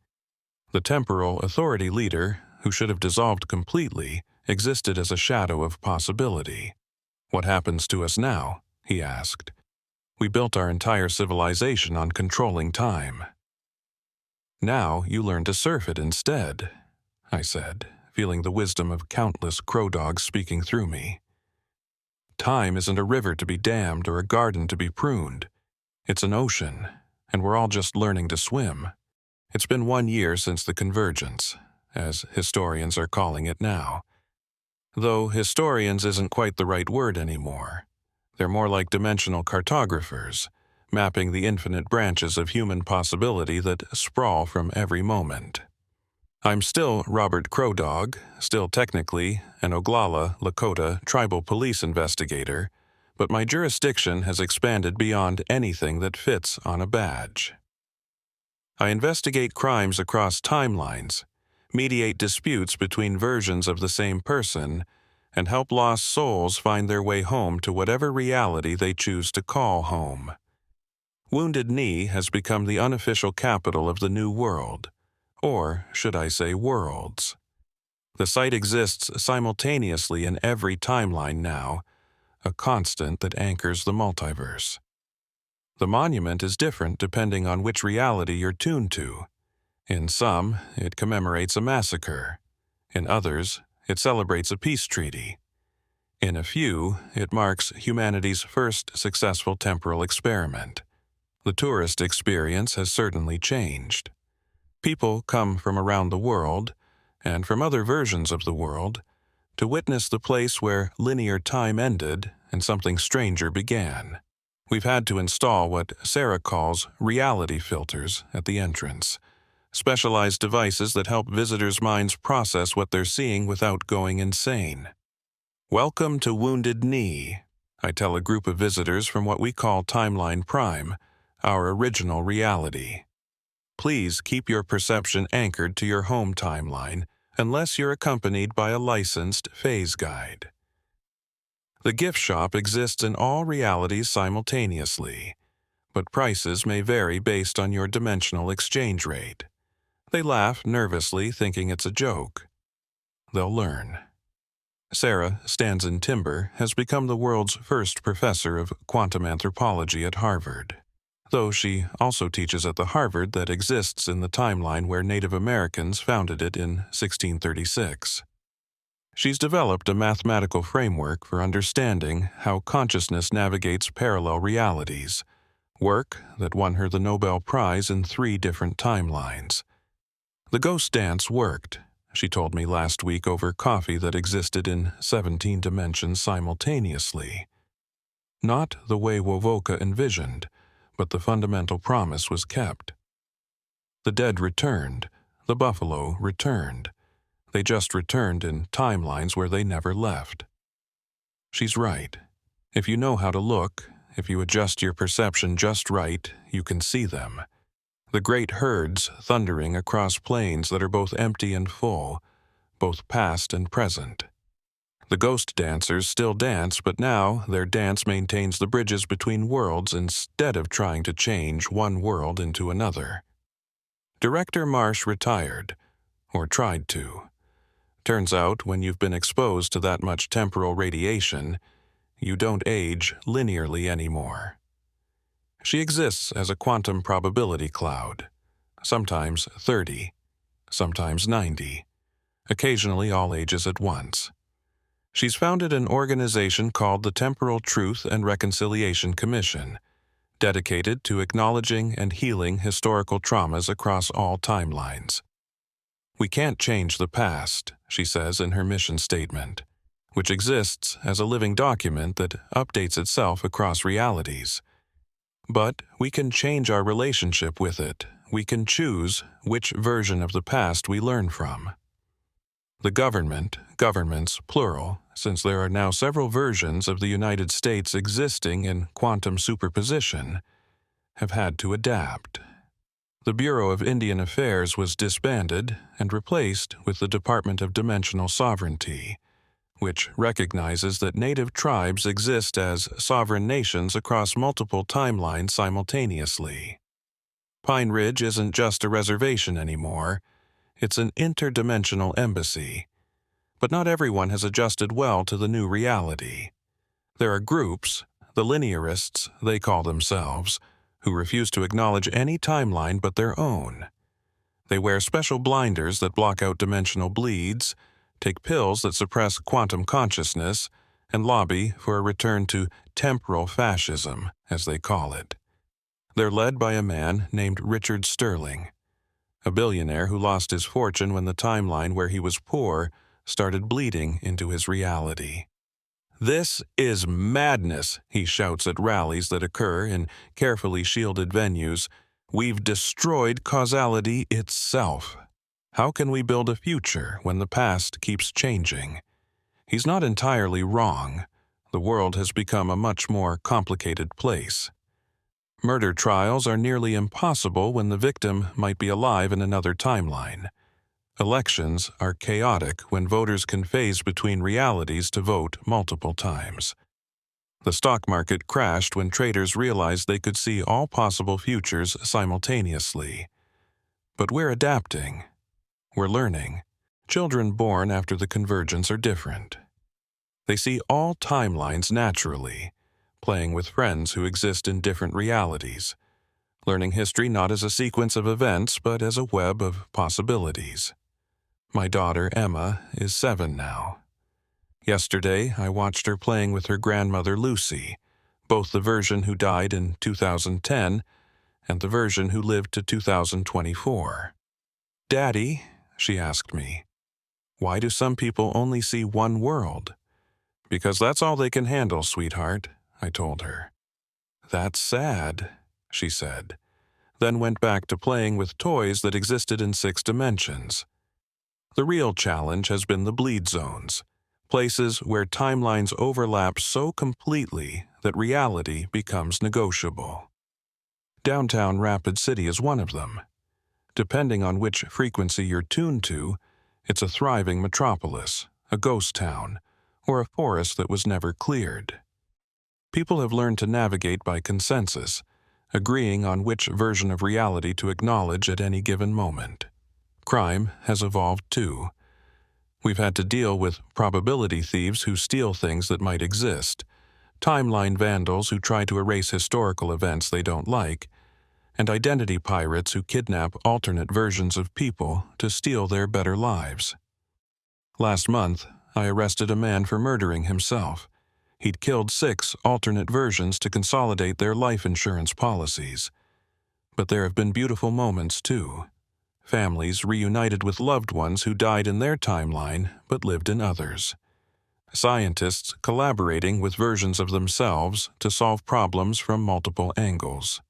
The temporal authority leader, who should have dissolved completely, existed as a shadow of possibility." "What happens to us now?" he asked. "We built our entire civilization on controlling time." "Now you learn to surf it instead," I said, feeling the wisdom of countless crow dogs speaking through me. "Time isn't a river to be dammed or a garden to be pruned. It's an ocean, and we're all just learning to swim. It's been 1 year since the convergence, as historians are calling it now. Though historians isn't quite the right word anymore. They're more like dimensional cartographers, mapping the infinite branches of human possibility that sprawl from every moment. I'm still Robert Crow Dog, still technically an Oglala Lakota Tribal Police investigator, but my jurisdiction has expanded beyond anything that fits on a badge. I investigate crimes across timelines, mediate disputes between versions of the same person, and help lost souls find their way home to whatever reality they choose to call home. Wounded Knee has become the unofficial capital of the New World, or should I say worlds. The site exists simultaneously in every timeline now, a constant that anchors the multiverse. The monument is different depending on which reality you're tuned to. In some, it commemorates a massacre. In others, it celebrates a peace treaty. In a few, it marks humanity's first successful temporal experiment. The tourist experience has certainly changed. People come from around the world, and from other versions of the world, to witness the place where linear time ended and something stranger began. We've had to install what Sarah calls reality filters at the entrance, specialized devices that help visitors' minds process what they're seeing without going insane. Welcome to Wounded Knee, I tell a group of visitors from what we call Timeline Prime, our original reality. Please keep your perception anchored to your home timeline unless you're accompanied by a licensed phase guide. The gift shop exists in all realities simultaneously, but prices may vary based on your dimensional exchange rate. They laugh nervously, thinking it's a joke. They'll learn. Sarah Stanzen Timber has become the world's first professor of quantum anthropology at Harvard, though she also teaches at the Harvard that exists in the timeline where Native Americans founded it in 1636. She's developed a mathematical framework for understanding how consciousness navigates parallel realities, work that won her the Nobel Prize in 3 different timelines. The ghost dance worked, she told me last week over coffee that existed in 17 dimensions simultaneously. Not the way Wovoka envisioned, but the fundamental promise was kept. The dead returned, the buffalo returned. They just returned in timelines where they never left. She's right. If you know how to look, if you adjust your perception just right, you can see them. The great herds thundering across plains that are both empty and full, both past and present. The ghost dancers still dance, but now their dance maintains the bridges between worlds instead of trying to change one world into another. Director Marsh retired, or tried to. Turns out, when you've been exposed to that much temporal radiation, you don't age linearly anymore. She exists as a quantum probability cloud, sometimes 30, sometimes 90, occasionally all ages at once. She's founded an organization called the Temporal Truth and Reconciliation Commission, dedicated to acknowledging and healing historical traumas across all timelines. We can't change the past, she says in her mission statement, which exists as a living document that updates itself across realities. But we can change our relationship with it. We can choose which version of the past we learn from. The governments, plural, since there are now several versions of the United States existing in quantum superposition, have had to adapt. The Bureau of Indian Affairs was disbanded and replaced with the Department of Dimensional Sovereignty, which recognizes that native tribes exist as sovereign nations across multiple timelines simultaneously. Pine Ridge isn't just a reservation anymore, it's an interdimensional embassy. But not everyone has adjusted well to the new reality. There are groups, the linearists, they call themselves, who refuse to acknowledge any timeline but their own. They wear special blinders that block out dimensional bleeds, take pills that suppress quantum consciousness, and lobby for a return to temporal fascism, as they call it. They're led by a man named Richard Sterling, a billionaire who lost his fortune when the timeline where he was poor started bleeding into his reality. "This is madness," he shouts at rallies that occur in carefully shielded venues. "We've destroyed causality itself. How can we build a future when the past keeps changing?" He's not entirely wrong. The world has become a much more complicated place. Murder trials are nearly impossible when the victim might be alive in another timeline. Elections are chaotic when voters can phase between realities to vote multiple times. The stock market crashed when traders realized they could see all possible futures simultaneously. But we're adapting. We're learning. Children born after the convergence are different. They see all timelines naturally, playing with friends who exist in different realities, learning history not as a sequence of events but as a web of possibilities. My daughter, Emma, is 7 now. Yesterday, I watched her playing with her grandmother, Lucy, both the version who died in 2010 and the version who lived to 2024. "Daddy," she asked me, "why do some people only see one world?" "Because that's all they can handle, sweetheart," I told her. "That's sad," she said. then went back to playing with toys that existed in 6 dimensions. The real challenge has been the bleed zones, places where timelines overlap so completely that reality becomes negotiable. Downtown Rapid City is one of them. Depending on which frequency you're tuned to, it's a thriving metropolis, a ghost town, or a forest that was never cleared. People have learned to navigate by consensus, agreeing on which version of reality to acknowledge at any given moment. Crime has evolved too. We've had to deal with probability thieves who steal things that might exist, timeline vandals who try to erase historical events they don't like, and identity pirates who kidnap alternate versions of people to steal their better lives. Last month, I arrested a man for murdering himself. He'd killed 6 alternate versions to consolidate their life insurance policies. But there have been beautiful moments, too. Families reunited with loved ones who died in their timeline but lived in others. Scientists collaborating with versions of themselves to solve problems from multiple angles.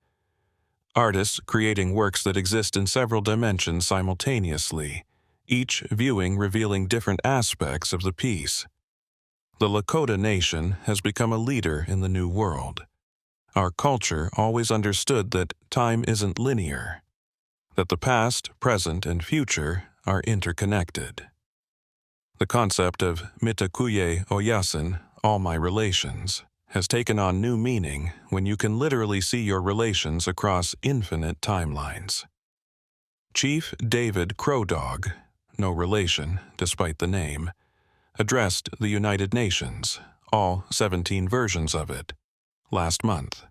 Artists creating works that exist in several dimensions simultaneously, each viewing revealing different aspects of the piece. The Lakota Nation has become a leader in the New World. Our culture always understood that time isn't linear, that the past, present, and future are interconnected. The concept of mitakuye oyasin, all my relations, has taken on new meaning when you can literally see your relations across infinite timelines. Chief David Crow Dog, no relation despite the name, addressed the United Nations, all 17 versions of it, last month.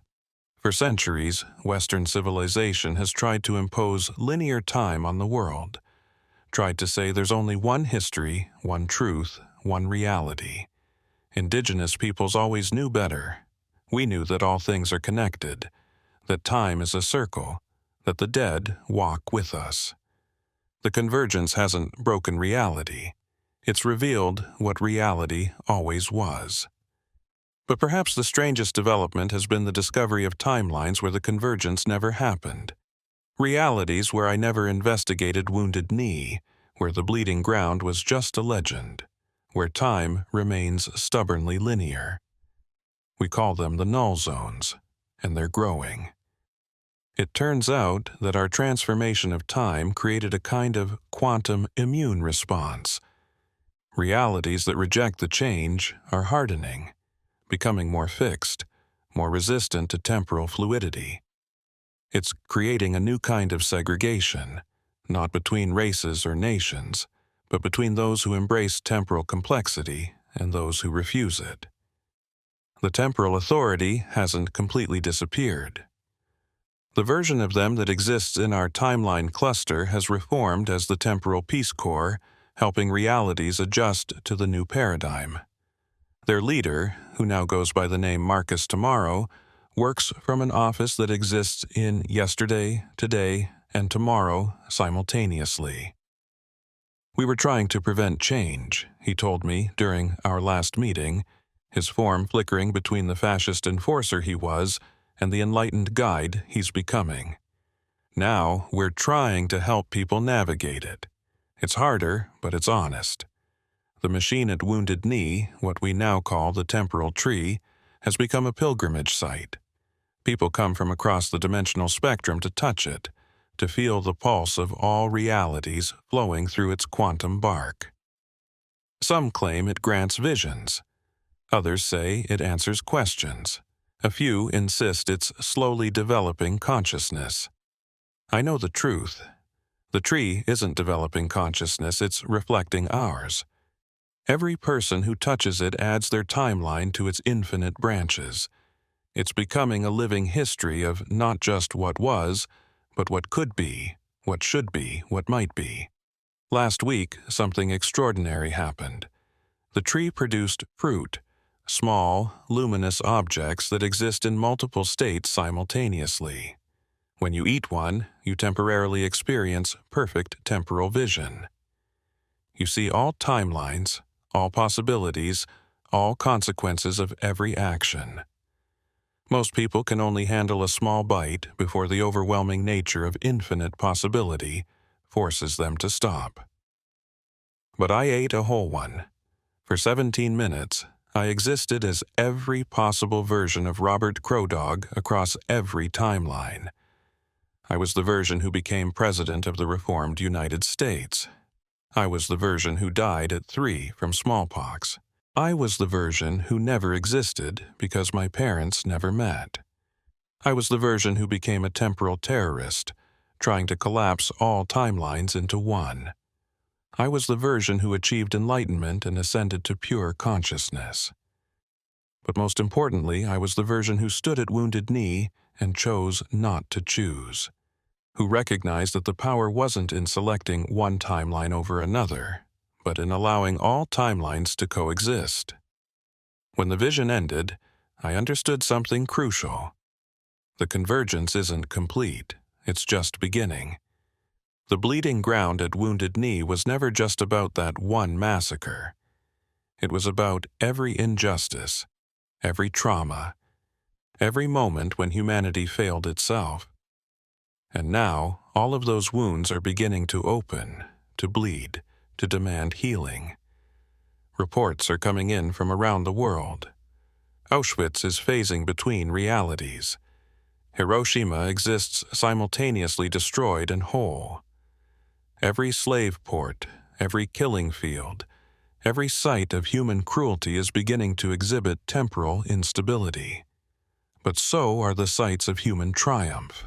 For centuries, Western civilization has tried to impose linear time on the world, tried to say there's only one history, one truth, one reality. Indigenous peoples always knew better. We knew that all things are connected, that time is a circle, that the dead walk with us. The convergence hasn't broken reality. It's revealed what reality always was. But perhaps the strangest development has been the discovery of timelines where the convergence never happened. Realities where I never investigated Wounded Knee, where the bleeding ground was just a legend, where time remains stubbornly linear. We call them the null zones, and they're growing. It turns out that our transformation of time created a kind of quantum immune response. Realities that reject the change are hardening, becoming more fixed, more resistant to temporal fluidity. It's creating a new kind of segregation, not between races or nations, but between those who embrace temporal complexity and those who refuse it. The temporal authority hasn't completely disappeared. The version of them that exists in our timeline cluster has reformed as the temporal Peace Corps, helping realities adjust to the new paradigm. Their leader, who now goes by the name Marcus Tomorrow, works from an office that exists in yesterday, today, and tomorrow simultaneously. We were trying to prevent change, he told me during our last meeting, his form flickering between the fascist enforcer he was and the enlightened guide he's becoming. Now we're trying to help people navigate it. It's harder, but it's honest. The machine at Wounded Knee, what we now call the temporal tree, has become a pilgrimage site. People come from across the dimensional spectrum to touch it, to feel the pulse of all realities flowing through its quantum bark. Some claim it grants visions. Others say it answers questions. A few insist it's slowly developing consciousness. I know the truth. The tree isn't developing consciousness, it's reflecting ours. Every person who touches it adds their timeline to its infinite branches. It's becoming a living history of not just what was, but what could be, what should be, what might be. Last week, something extraordinary happened. The tree produced fruit, small, luminous objects that exist in multiple states simultaneously. When you eat one, you temporarily experience perfect temporal vision. You see all timelines, all possibilities, all consequences of every action. Most people can only handle a small bite before the overwhelming nature of infinite possibility forces them to stop. But I ate a whole one. For 17 minutes, I existed as every possible version of Robert Crowdog across every timeline. I was the version who became President of the Reformed United States. I was the version who died at 3 from smallpox. I was the version who never existed because my parents never met. I was the version who became a temporal terrorist, trying to collapse all timelines into one. I was the version who achieved enlightenment and ascended to pure consciousness. But most importantly, I was the version who stood at Wounded Knee and chose not to choose, who recognized that the power wasn't in selecting one timeline over another, but in allowing all timelines to coexist. When the vision ended, I understood something crucial. The convergence isn't complete, it's just beginning. The bleeding ground at Wounded Knee was never just about that one massacre. It was about every injustice, every trauma, every moment when humanity failed itself. And now, all of those wounds are beginning to open, to bleed, to demand healing. Reports are coming in from around the world. Auschwitz is phasing between realities. Hiroshima exists simultaneously destroyed and whole. Every slave port, every killing field, every site of human cruelty is beginning to exhibit temporal instability. But so are the sites of human triumph.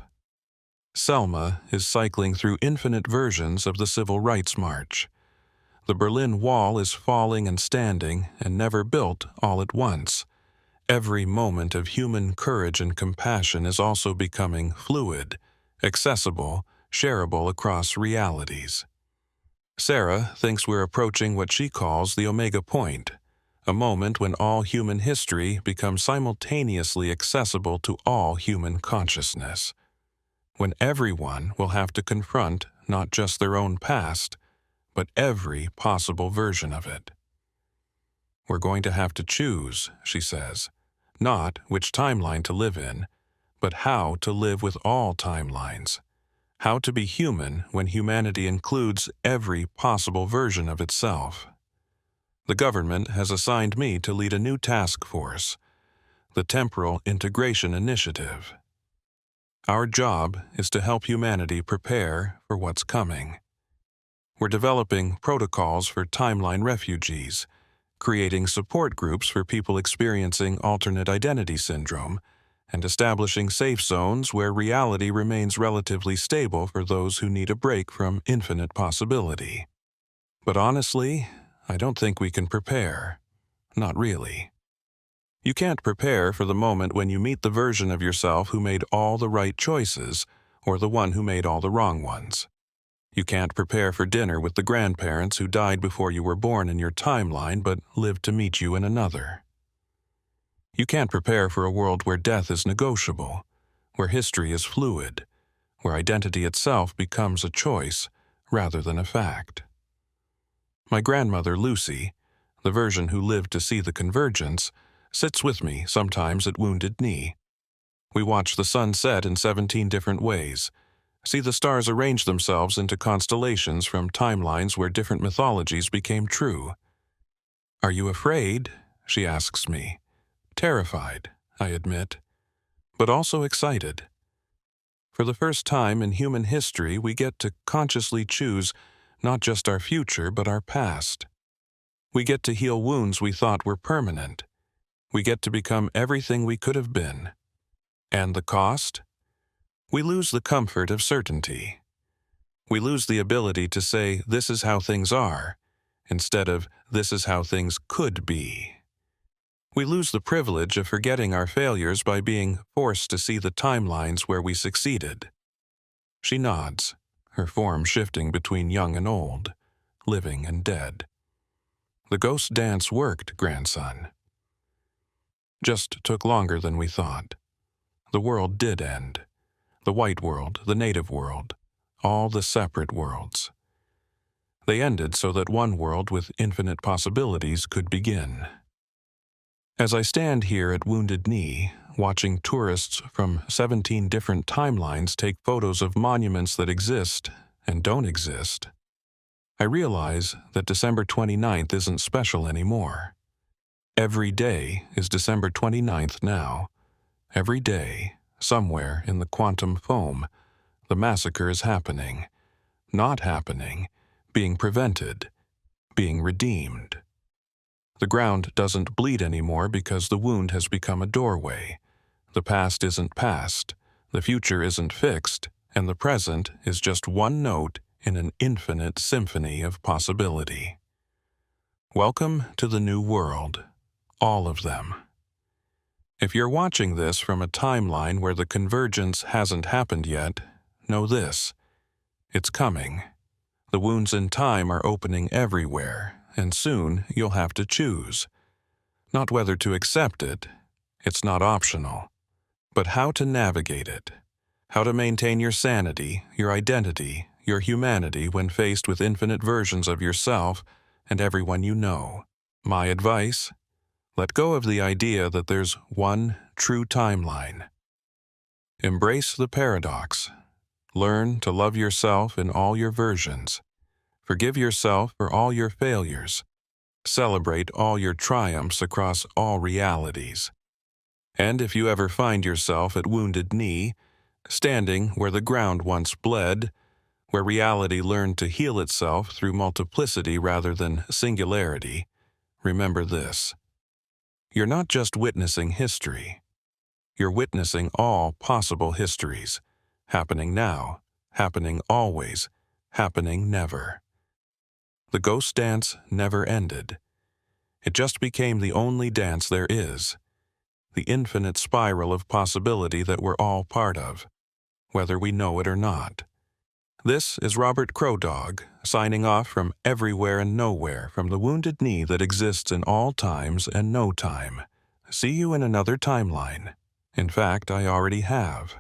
Selma is cycling through infinite versions of the Civil Rights March. The Berlin Wall is falling and standing and never built all at once. Every moment of human courage and compassion is also becoming fluid, accessible, shareable across realities. Sarah thinks we're approaching what she calls the Omega Point, a moment when all human history becomes simultaneously accessible to all human consciousness, when everyone will have to confront not just their own past, but every possible version of it. We're going to have to choose, she says, not which timeline to live in, but how to live with all timelines, how to be human when humanity includes every possible version of itself. The government has assigned me to lead a new task force, the Temporal Integration Initiative. Our job is to help humanity prepare for what's coming. We're developing protocols for timeline refugees, creating support groups for people experiencing alternate identity syndrome, and establishing safe zones where reality remains relatively stable for those who need a break from infinite possibility. But honestly, I don't think we can prepare. Not really. You can't prepare for the moment when you meet the version of yourself who made all the right choices, or the one who made all the wrong ones. You can't prepare for dinner with the grandparents who died before you were born in your timeline but lived to meet you in another. You can't prepare for a world where death is negotiable, where history is fluid, where identity itself becomes a choice rather than a fact. My grandmother, Lucy, the version who lived to see the convergence, sits with me sometimes at Wounded Knee. We watch the sun set in 17 different ways, see the stars arrange themselves into constellations from timelines where different mythologies became true. "Are you afraid?" she asks me. Terrified, I admit, but also excited. For the first time in human history, we get to consciously choose not just our future, but our past. We get to heal wounds we thought were permanent. We get to become everything we could have been. And the cost? We lose the comfort of certainty. We lose the ability to say, "This is how things are," instead of, "This is how things could be." We lose the privilege of forgetting our failures by being forced to see the timelines where we succeeded. She nods, her form shifting between young and old, living and dead. The ghost dance worked, grandson. Just took longer than we thought. The world did end. The white world, the native world, all the separate worlds. They ended so that one world with infinite possibilities could begin. As I stand here at Wounded Knee, watching tourists from 17 different timelines take photos of monuments that exist and don't exist, I realize that December 29th isn't special anymore. Every day is December 29th now. Every day, somewhere in the quantum foam, the massacre is happening, not happening, being prevented, being redeemed. The ground doesn't bleed anymore because the wound has become a doorway. The past isn't past, the future isn't fixed, and the present is just one note in an infinite symphony of possibility. Welcome to the new world, all of them. If you're watching this from a timeline where the convergence hasn't happened yet, know this: it's coming. The wounds in time are opening everywhere, and soon you'll have to choose. Not whether to accept it, it's not optional, but how to navigate it. How to maintain your sanity, your identity, your humanity when faced with infinite versions of yourself and everyone you know. My advice: let go of the idea that there's one true timeline. Embrace the paradox. Learn to love yourself in all your versions. Forgive yourself for all your failures. Celebrate all your triumphs across all realities. And if you ever find yourself at Wounded Knee, standing where the ground once bled, where reality learned to heal itself through multiplicity rather than singularity, remember this: you're not just witnessing history. You're witnessing all possible histories, happening now, happening always, happening never. The ghost dance never ended. It just became the only dance there is, the infinite spiral of possibility that we're all part of, whether we know it or not. This is Robert Crow Dog, signing off from everywhere and nowhere from the Wounded Knee that exists in all times and no time. See you in another timeline. In fact, I already have.